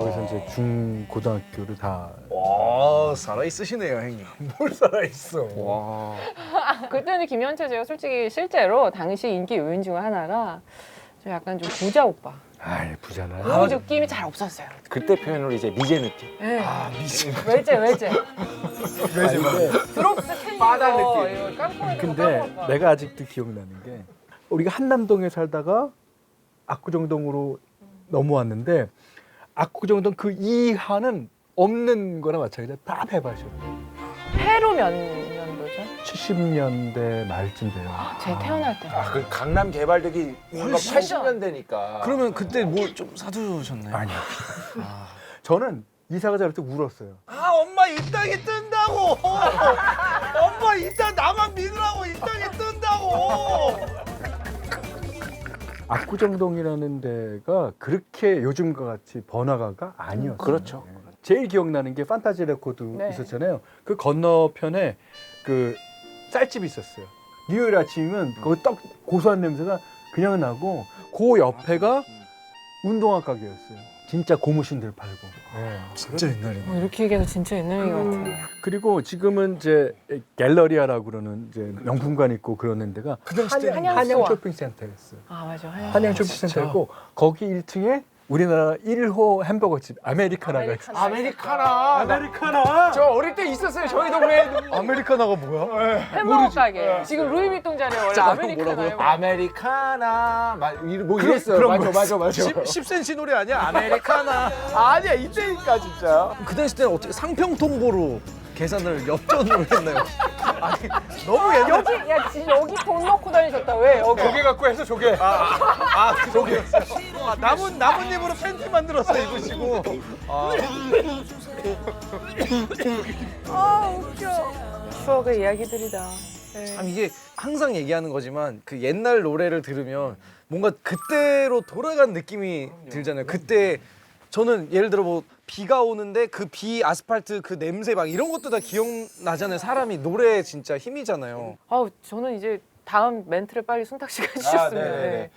거기서 이제 중고등학교를 다. 와 살아 있으시네요, 형님. 뭘 살아있어. 와. 그때는 김현철 제가 솔직히 실제로 당시 인기 요인 중 하나가 좀 약간 좀 부자 오빠. 아이, 부자나. 그 느낌이 잘 없었어요. 그때 표현으로 이제 미제 느낌. 네. 아 미친. 외제. 근데, 드롭스 캔 바다 이거 느낌. 깜빡이 근데 내가 아직도 기억나는 게 우리가 한남동에 살다가 압구정동으로 넘어왔는데 압구정동 그 이하는 없는 거나 마찬가지야. 다 폐밭이요. 해로 몇 년도죠? 70년대 말쯤 돼요. 제 태어날 때. 아, 그 강남 개발되기 훨씬 80년대니까. 그러면 그때 뭐 좀 사두셨나요? 아니요. 저는 이사가 잘 때 울었어요. 아 엄마 이 땅이 뜬다고. 엄마 이 땅 나만 믿으라고 이 땅이 뜬다고. 압구정동이라는 데가 그렇게 요즘과 같이 번화가가 아니었어요. 그렇죠. 제일 기억나는 게 판타지 레코드 네. 있었잖아요. 그 건너편에 그 쌀집이 있었어요. 일요일 아침이면 거기 떡 고소한 냄새가 그냥 나고 그 옆에가 운동화 가게였어요. 진짜 고무신들 팔고. 예. 진짜 옛날이네. 이렇게 얘기해서 진짜 옛날 얘기 같아. 그리고 지금은 이제 갤러리아라고 그러는 이제 명품관 있고 그러는 데가 한양 한양 스토어. 쇼핑센터였어요. 아 맞아. 한양 쇼핑센터였고 거기 1층에 우리나라 1호 햄버거집 아메리카나가 있어요. 아메리카나. 저 어릴 때 있었어요. 저희 동네에도. 아메리카나가 뭐야? 햄버거 가게. 지금 루이비통 자리에 원래 아메리카나요. 아메리카나 뭐 이랬어요. 맞아. 10cm 노래 아니야? 아메리카나. 아니야 이때니까 진짜. 그 당시 때는 어떻게 상평통보로 계산을 엽전으로 했나요? 아니 너무 옛날. 여기 야 지금 여기 돈 넣고 다니셨다. 왜 여기? 조개 갖고 해서 조개. 그 조개였어요. 나뭇잎으로 팬티 만들어서 입으시고. 아 웃겨. 추억의 이야기들이다. 네. 참 이게 항상 얘기하는 거지만 그 옛날 노래를 들으면 뭔가 그때로 돌아간 느낌이 들잖아요. 그때 저는 예를 들어 뭐 비가 오는데 그 비 아스팔트 그 냄새 막 이런 것도 다 기억나잖아요. 사람이 노래 진짜 힘이잖아요. 아우 저는 이제 다음 멘트를 빨리 순탁 씨가 해주셨으면. 네네네.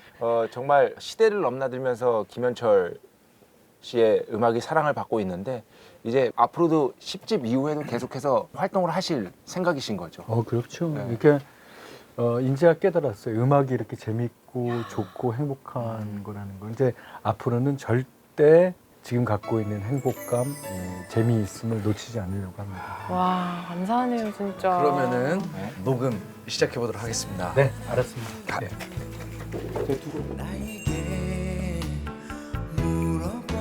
정말 시대를 넘나들면서 김현철 씨의 음악이 사랑을 받고 있는데 이제 앞으로도 10집 이후에도 계속해서 활동을 하실 생각이신 거죠. 그렇죠. 네. 이렇게 인제가 깨달았어요. 음악이 이렇게 재밌고 좋고 행복한 거라는 거. 이제 앞으로는 절대 지금 갖고 있는 행복감, 재미있음을 놓치지 않으려고 합니다. 와 감사하네요 진짜. 그러면은 녹음 시작해 보도록 하겠습니다. 네, 알았습니다. 네. 나에게 물어봐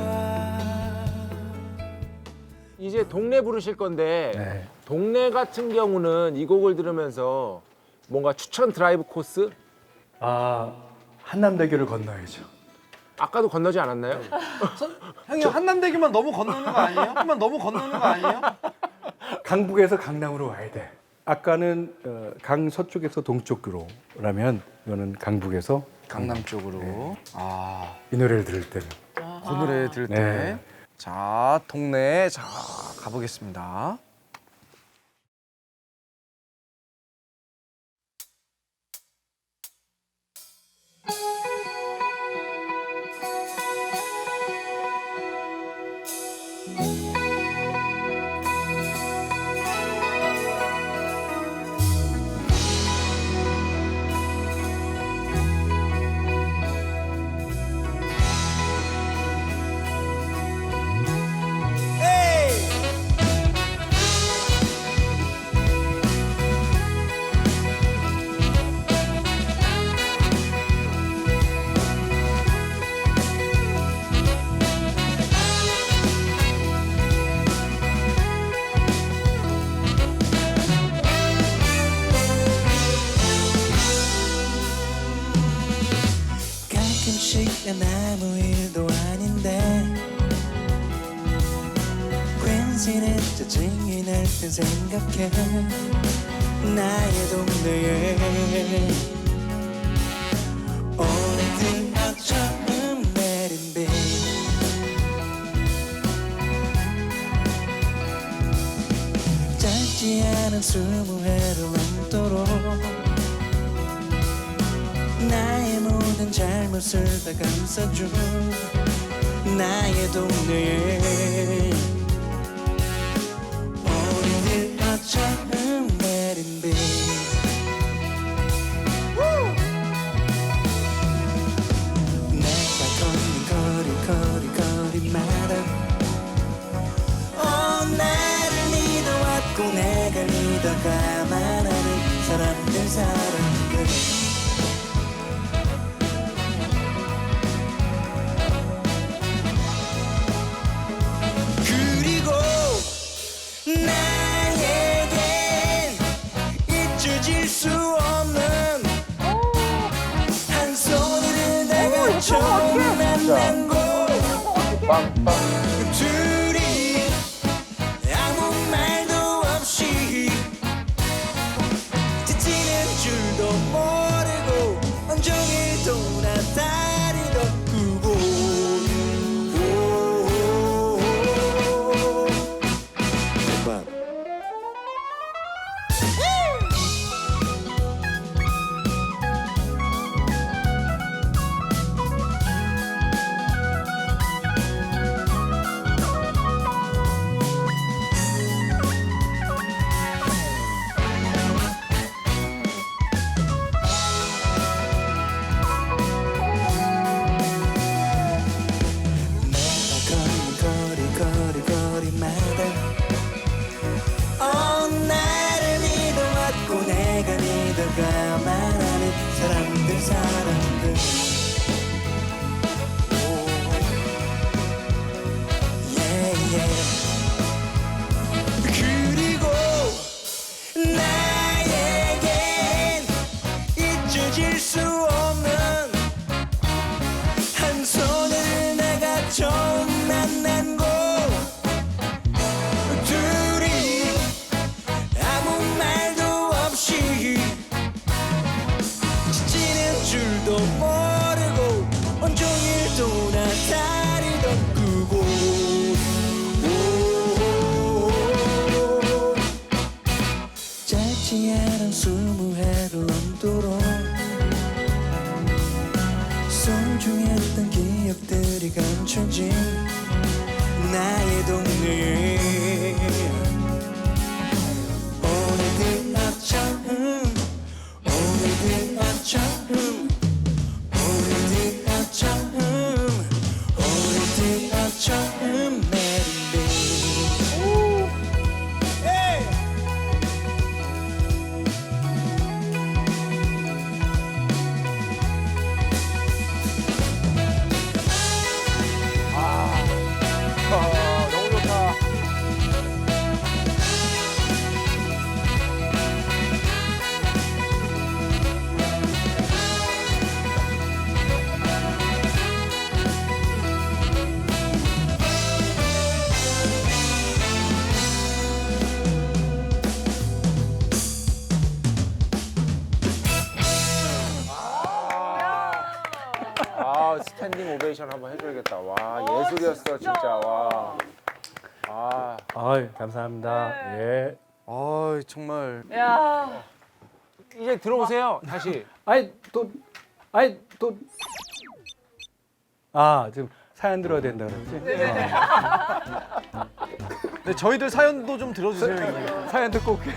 이제 동네 부르실 건데 네. 동네 같은 경우는 이 곡을 들으면서 뭔가 추천 드라이브 코스? 한남대교를 건너야죠. 아까도 건너지 않았나요? 형님 한남대교만 너무 건너는 거 아니에요? 너무 건너는 거 아니에요? 강북에서 강남으로 와야 돼. 아까는 강 서쪽에서 동쪽으로라면 이거는 강북에서 강남 쪽으로. 네. 아, 이 노래를 들을 때는. 그 노래 들을 때. 네. 자, 동네 자 가보겠습니다. 가끔씩 난 아무 일도 아닌데 괜시는 짜증이 날 땐 생각해 나의 동네에 오늘 들어 처음 내린 비 짧지 않은 20회를 넘도록 나의 모든 잘못을 다 감싸준 나의 동네에 오늘 들어 처음 내린 비 내가 걷는 거리마다 나를 믿어왔고 내가 믿어가만 하는 사람들 그리고 나에겐 잊혀질 수 없는 한 소리를 내가 처음 만난 곳 둘이 아무 말도 없이 지치는 줄도 모르고 온종일 돌아다니던 그곳 짧지 않은 20해를 넘도록 소중했던 기억들이 감춰진 나의 동네 오늘도 처음 오늘도 처음 오늘도 처음 오늘도 처음 내린데 너무 좋다. 스탠딩 오베이션 한번 해줘야겠다. 와, 예술이었어, 진짜. 와. 아, 아유, 감사합니다. 예. 아 정말 야. 이제 들어오세요, 다시. 아니 또 지금 사연 들어야 된다 그랬지? 네, 저희들 사연도 좀 들어주세요. 형님. 사연 듣고 올게.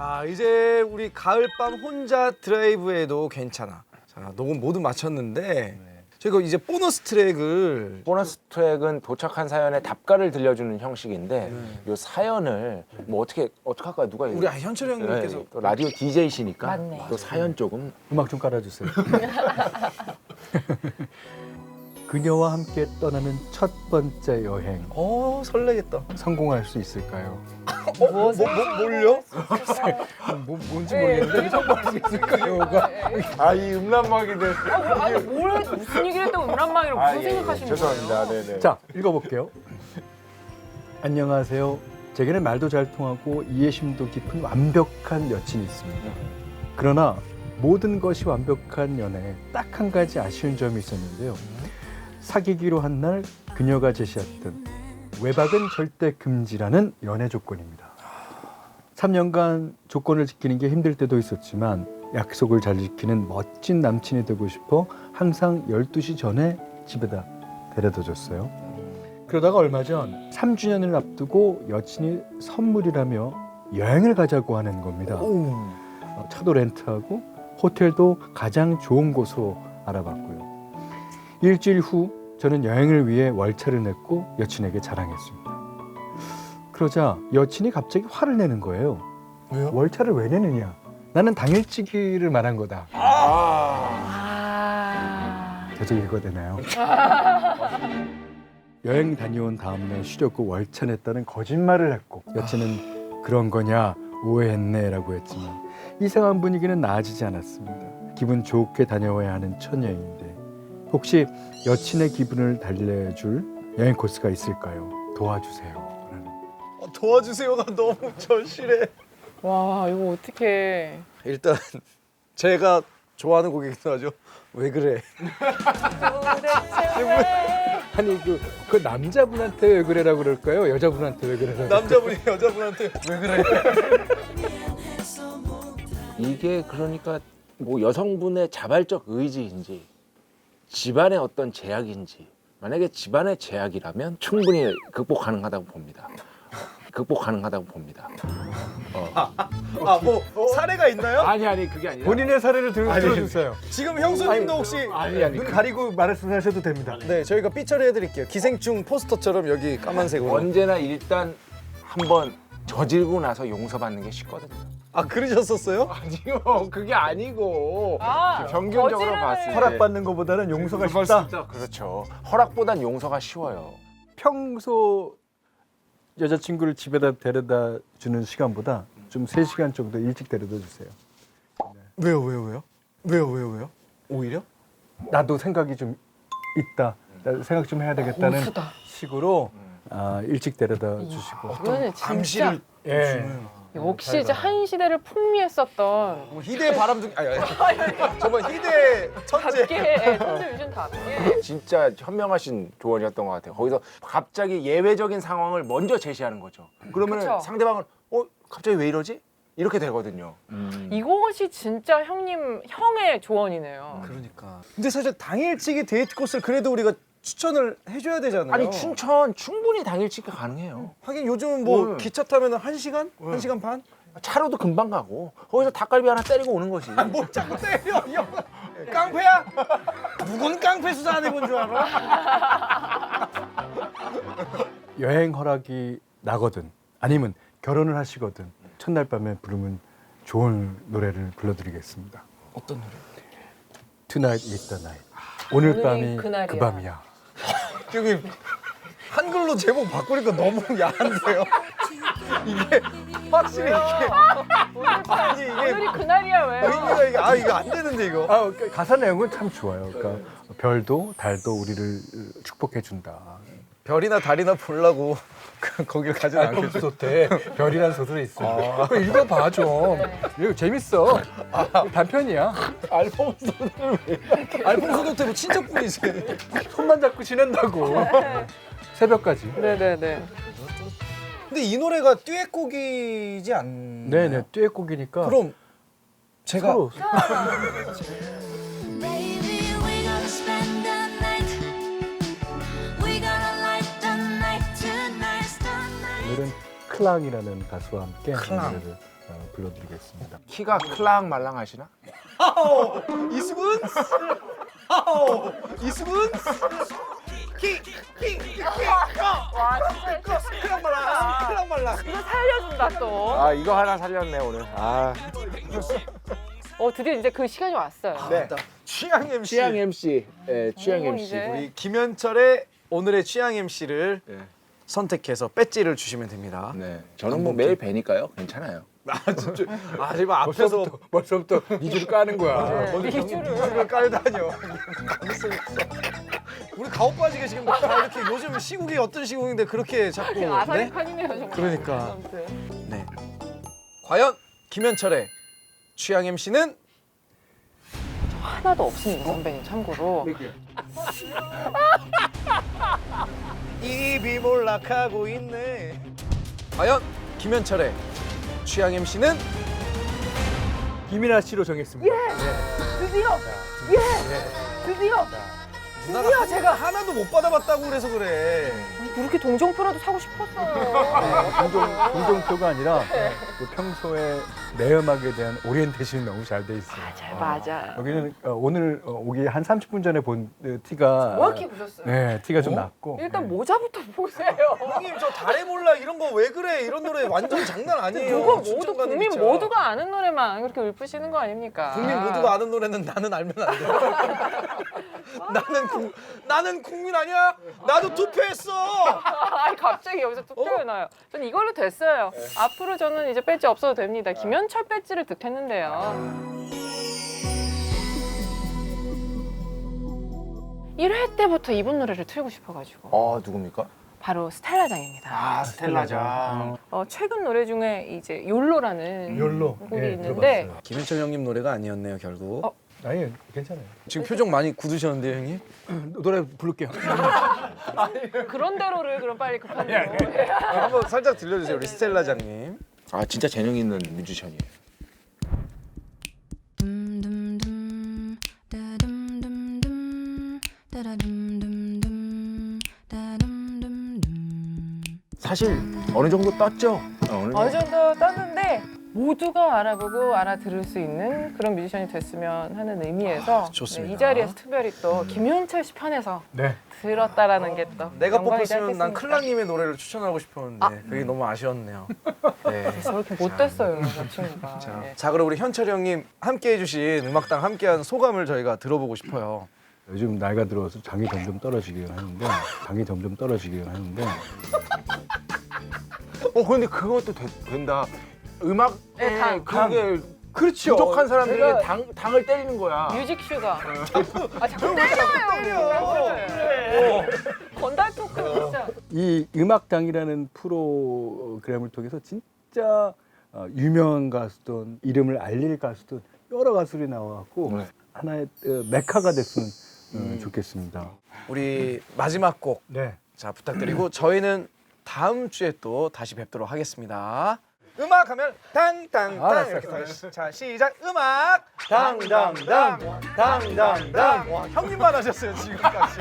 아 이제 우리 가을밤 혼자 드라이브해도 괜찮아. 자 녹음 모두 마쳤는데 저희가 이제 보너스 트랙을 보너스 트랙은 도착한 사연에 답가를 들려주는 형식인데 이 사연을 뭐 어떻게 할까요? 누가 우리 현철 형님께서 네, 또 라디오 DJ시니까 맞네. 또 사연 조금 음악 좀 깔아주세요. 그녀와 함께 떠나는 첫 번째 여행 설레겠다. 성공할 수 있을까요? 뭘요? 뭔지 모르겠는데 성공할 수 있을까요? 아, 이 음란마귀들. 아니 뭘 무슨 얘기를 했다고 음란마귀를 무슨 생각하시는 거예요? 죄송합니다. 네네. 자, 읽어볼게요. 안녕하세요. 제게는 말도 잘 통하고 이해심도 깊은 완벽한 여친이 있습니다. 그러나 모든 것이 완벽한 연애에 딱 한 가지 아쉬운 점이 있었는데요. 사귀기로 한 날 그녀가 제시했던 외박은 절대 금지라는 연애 조건입니다. 3년간 조건을 지키는 게 힘들 때도 있었지만 약속을 잘 지키는 멋진 남친이 되고 싶어 항상 12시 전에 집에다 데려다 줬어요. 그러다가 얼마 전 3주년을 앞두고 여친이 선물이라며 여행을 가자고 하는 겁니다. 차도 렌트하고 호텔도 가장 좋은 곳으로 알아봤고요. 일주일 후 저는 여행을 위해 월차를 냈고 여친에게 자랑했습니다. 그러자 여친이 갑자기 화를 내는 거예요. 왜요? 월차를 왜 내느냐? 나는 당일치기를 말한 거다. 저도 읽어야 되나요? 여행 다녀온 다음날 쉬려고 월차 냈다는 거짓말을 했고 여친은 그런 거냐 오해했네 라고 했지만 이상한 분위기는 나아지지 않았습니다. 기분 좋게 다녀와야 하는 첫 여행인데 혹시 여친의 기분을 달래줄 여행 코스가 있을까요? 도와주세요. 도와주세요가 너무 절실해. 와 이거 어떡해. 일단 제가 좋아하는 곡이기도 하죠. 왜 그래? 아니 그 남자분한테 왜 그래라고 그럴까요? 여자분한테 왜 그래라고 남자분이 여자분한테 왜 그래? 이게 그러니까 뭐 여성분의 자발적 의지인지 집안의 어떤 제약인지 만약에 집안의 제약이라면 충분히 극복 가능하다고 봅니다. 극복 가능하다고 봅니다. 뭐 사례가 있나요? 아니 그게 아니라 본인의 사례를 들어주세요. 지금 형수님도 혹시 눈 가리고 말씀하셔도 됩니다. 네 저희가 삐처리 해드릴게요. 기생충 포스터처럼 여기 까만색으로. 언제나 일단 한번 저지르고 나서 용서받는 게 쉽거든요. 아 그러셨었어요? 아니요, 그게 아니고 아, 평균적으로 저지르는 봤을 때 허락받는 것보다는 용서가 쉽다. 그렇죠. 허락보단 용서가 쉬워요. 평소 여자친구를 집에다 데려다 주는 시간보다 좀 3시간 정도 일찍 데려다 주세요. 왜요? 오히려? 나도 생각이 좀 있다. 나 생각 좀 해야 되겠다는 고수다. 식으로 일찍 데려다 주시고. 이거는 진짜 암시를 예. 역시 이제 한 시대를 풍미했었던 뭐 희대의 바람둥이 아니 정말 희대의 천재. 답게 천재 요즘 진짜 현명하신 조언이었던 것 같아요. 거기서 갑자기 예외적인 상황을 먼저 제시하는 거죠. 그러면 그쵸. 상대방은 갑자기 왜 이러지? 이렇게 되거든요. 이것이 진짜 형의 조언이네요. 그러니까. 근데 사실 당일치기 데이트 코스를 그래도 우리가 추천을 해줘야 되잖아요. 아니 춘천 충분히 당일치기 가능해요. 하긴 요즘은 뭐 응. 기차 타면 1시간? 1시간 반? 차로도 금방 가고 거기서 닭갈비 하나 때리고 오는 거지. 뭐 자꾸 때려 형. 깡패야? 누군 깡패 수사 안 해본 줄 알아? 여행 허락이 나거든 아니면 결혼을 하시거든 첫날 밤에 부르면 좋은 노래를 불러드리겠습니다. 어떤 노래? Tonight is the night. 오늘 오늘이 밤이 그날이야. 그 밤이야. 여기 한글로 제목 바꾸니까 너무 야한데요. 이게 확실히 이게 아니 이게 오늘이 그날이야 왜? 의미가 이게 이거 안 되는데 이거. 가사 내용은 참 좋아요. 그러니까 별도 달도 우리를 축복해 준다. 별이나 달이나 보려고 거길 가진 않겠죠. 소태 별이라는 소설이 있어. 그거 읽어봐 좀. 이거 재밌어. 단편이야. 알폰소 도테 뭐 친척분이지. 손만 잡고 지낸다고. 새벽까지. 네네네. 근데 이 노래가 듀엣곡이지 않나요? 네네 듀엣곡이니까. 그럼 제가 서로 Baby, we gonna spend the night. We gonna light the night tonight. Tonight. 오늘은 클랑이라는 가수와 함께 클랑. 노래를 불러드리겠습니다. 키가 클랑 말랑 하시나? 이수근? 이수근? 와 진짜 크랑 말라. 크랑 말라. 이거 살려준다 또. 아 이거 하나 살렸네 오늘. 아 드디어 이제 그 시간이 왔어요. 네. 취향 MC. 취향 MC. 예, 취향 MC. 이제. 우리 김현철의 오늘의 취향 MC를 네. 선택해서 배지를 주시면 됩니다. 네. 저는 뭐 매일 뵈니까요. 괜찮아요. 지금 앞에서 벌써부터 니주를 까는 거야. 이줄을 깔다뇨. 우리 가오빠지게 지금 다 이렇게 요즘 시국이 어떤 시국인데 그렇게 자꾸 아사히 네? 판이네요 정말. 그러니까. 아무튼. 네. 과연 김현철의 취향 MC는 하나도 없습니다 선배님 참고로. 입이 몰락하고 있네. 과연 김현철의 취향 MC는 김이나 씨로 정했습니다. 드디어 드디어 누나가 제가 하나도 못 받아봤다고 그래서 그래. 그렇게 동정표라도 사고 싶었어요. 동정표가 아니라 그 평소에 내 음악에 대한 오리엔테이션이 너무 잘 돼 있어요. 맞아. 여기는 오늘 오기 한 30분 전에 본 티가 정확히 보셨어요. 네, 티가 좀 났고. 일단 네. 모자부터 보세요. 형님 저 달에 몰라 이런 거 왜 그래? 이런 노래 완전 장난 아니에요. 누구 모두 춘천 가는 국민 기차. 모두가 아는 노래만 그렇게 읊으시는 거 아닙니까? 국민 모두가 아는 노래는 나는 알면 안 돼. 나는 국민 아니야? 나도 투표했어. 아니 갑자기 여기서 투표를 나요. 전 이걸로 됐어요. 앞으로 저는 이제 배지 없어도 됩니다. 김현철 배지를 득했는데요. 1회 때부터 이분 노래를 틀고 싶어가지고 누굽니까? 바로 스텔라장입니다. 아 스텔라장. 최근 노래 중에 이제 욜로라는 욜로. 곡이 예, 있는데 들어봤어요. 김현철 형님 노래가 아니었네요 결국. 아니 괜찮아요. 지금 표정 많이 굳으셨는데요 형님? 노래 부를게요. 그런 대로를 그럼 빨리 급한 대로. 한번 살짝 들려주세요 우리 스텔라장님. 아 진짜 재능 있는 뮤지션이에요. 둠둠둠 따둠둠둠 따라둠둠둠 따둠둠둠. 사실 어느 정도 떴죠. 어느 정도 떴는데 모두가 알아보고 알아들을 수 있는 그런 뮤지션이 됐으면 하는 의미에서 좋습니다. 이 자리에서 특별히 또 김현철 씨 편에서 네. 들었다라는 게 또 내가 영광이지 뽑혔으면 난 않겠습니까? 클라님의 노래를 추천하고 싶었는데 그게 너무 아쉬웠네요. 네. 저렇게 못됐어요 저 친구가. 예. 자 그럼 우리 현철 형님 함께 해주신 음악당 함께한 소감을 저희가 들어보고 싶어요. 요즘 나이가 들어서 장이 점점 떨어지긴 하는데 근데 그것도 된다. 음악에 네, 당. 그게 그렇죠. 부족한 사람들에게 제가 당을 때리는 거야. 뮤직슈가 자꾸 때려요. 건달 토크 진짜. 이 음악당이라는 프로그램을 통해서 진짜 유명한 가수든 이름을 알릴 가수든 여러 가수들이 나와갖고 네. 하나의 메카가 됐으면 좋겠습니다. 우리 마지막 곡 네. 자 부탁드리고 저희는 다음 주에 또 다시 뵙도록 하겠습니다. 음악 하면 당당당 알았어, 이렇게 알았어. 자 시작 음악 당당당 당당당 와 형님만 하셨어요 지금까지.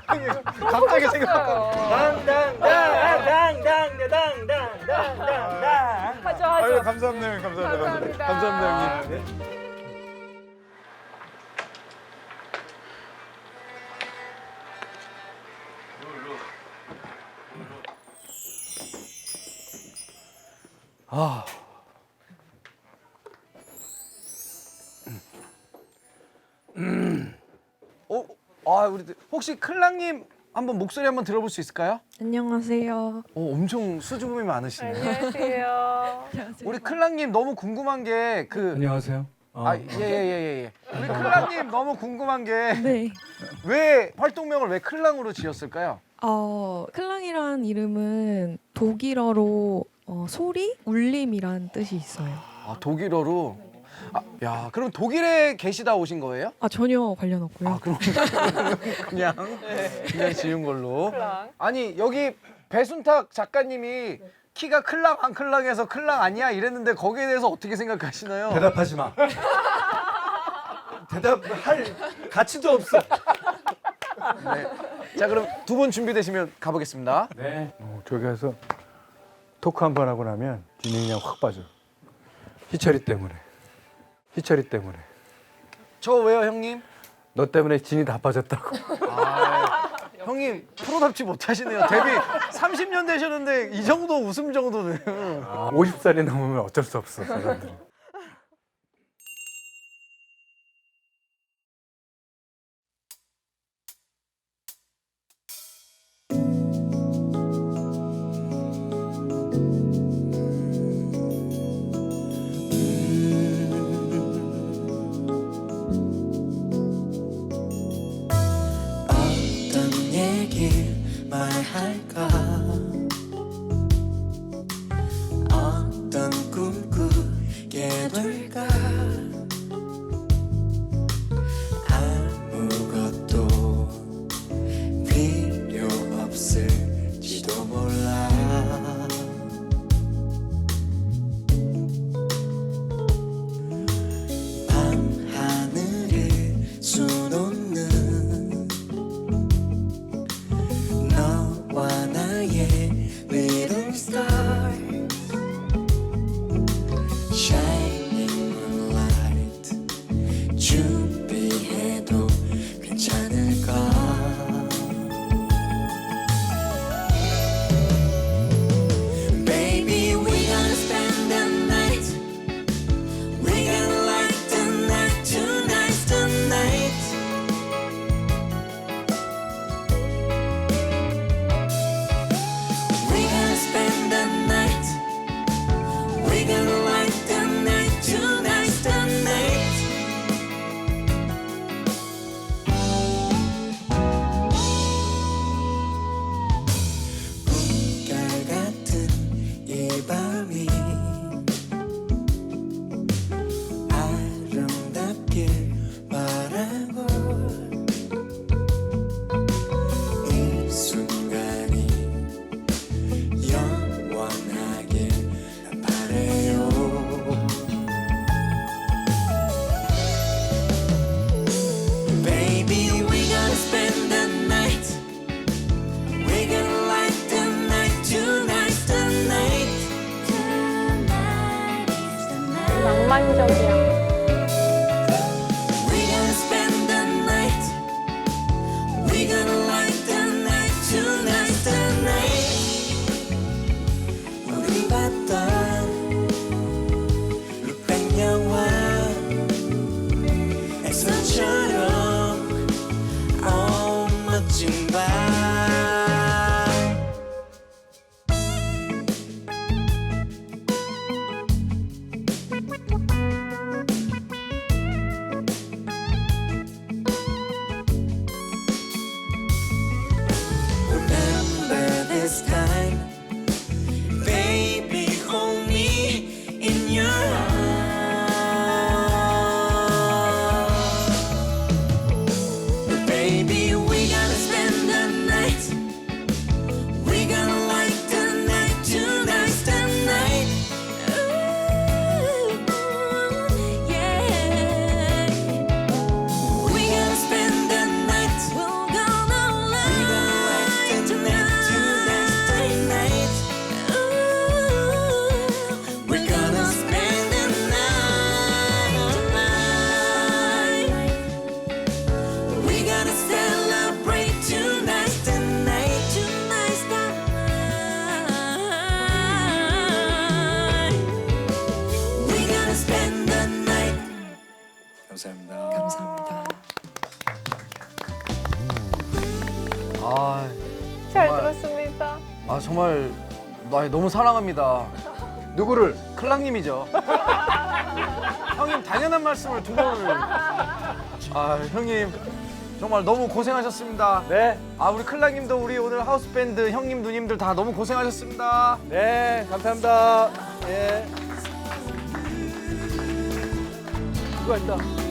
형님 갑자기 생각나. 당당당당당당당당당 하죠 아유 하죠. 감사합니다 형님, 감사합니다. 감사합니다 형님. 아. 우리 혹시 클랑님 한번 목소리 한번 들어볼 수 있을까요? 안녕하세요. 엄청 수줍음이 많으시네요. 안녕하세요. 우리 클랑님 너무 궁금한 게 그 안녕하세요. 예예예예. 우리 클랑님 너무 궁금한 게 네. 왜 활동명을 왜 클랑으로 지었을까요? 클랑이란 이름은 독일어로 소리, 울림이란 뜻이 있어요. 독일어로. 야, 그럼 독일에 계시다 오신 거예요? 전혀 관련 없고요. 그럼 그냥 지은 걸로. 클랑. 아니 여기 배순탁 작가님이 키가 클랑 안 클랑해서 클랑 아니야 이랬는데 거기에 대해서 어떻게 생각하시나요? 대답하지 마. 대답할 가치도 없어. 네. 자 그럼 두 분 준비되시면 가보겠습니다. 네. 저기 가서 토크 한 번 하고 나면 진행이 그냥 확 빠져. 희철이 때문에. 희철이 때문에. 저 왜요 형님? 너 때문에 진이 다 빠졌다고. 형님 프로답지 못하시네요. 데뷔 30년 되셨는데 이 정도 웃음 정도는. 50살이 넘으면 어쩔 수 없어, 사람들이. 어떤 얘기 말할까 어떤 꿈 꾸게 될까 아무것도 필요 없을지도 몰라 밤하늘을 수놓는 너와 나의 little star shining moonlight 준비해도 괜찮을까 Baby we gonna spend the night We gonna light the night tonight's the night We gonna spend the night. We gonna light the night. Tonight's the night. 꿈깔 같은 이 밤이 아름답길 바라고 이 순간이 영원하길 바래요 Baby we gonna spend the night We gonna light the night Tonight's the night Tonight is the night 낭만적이야. We gonna spend the night We gonna light the night Tonight's the night 우리 봤던 룩백 영화 엑소처럼 멋진 밤 gonna celebrate tonight, tonight, tonight's the night. We're gonna spend the night. 감사합니다. 감사합니다. 아, 잘 정말. 들었습니다. 아 정말 너무 사랑합니다. 누구를? 클랑님이죠. 형님 당연한 말씀을 두 번을. 아 형님 정말 너무 고생하셨습니다. 네, 아 우리 클랑님도 우리 오늘 하우스 밴드 형님 누님들 다 너무 고생하셨습니다. 네, 감사합니다. 예. 수고했다.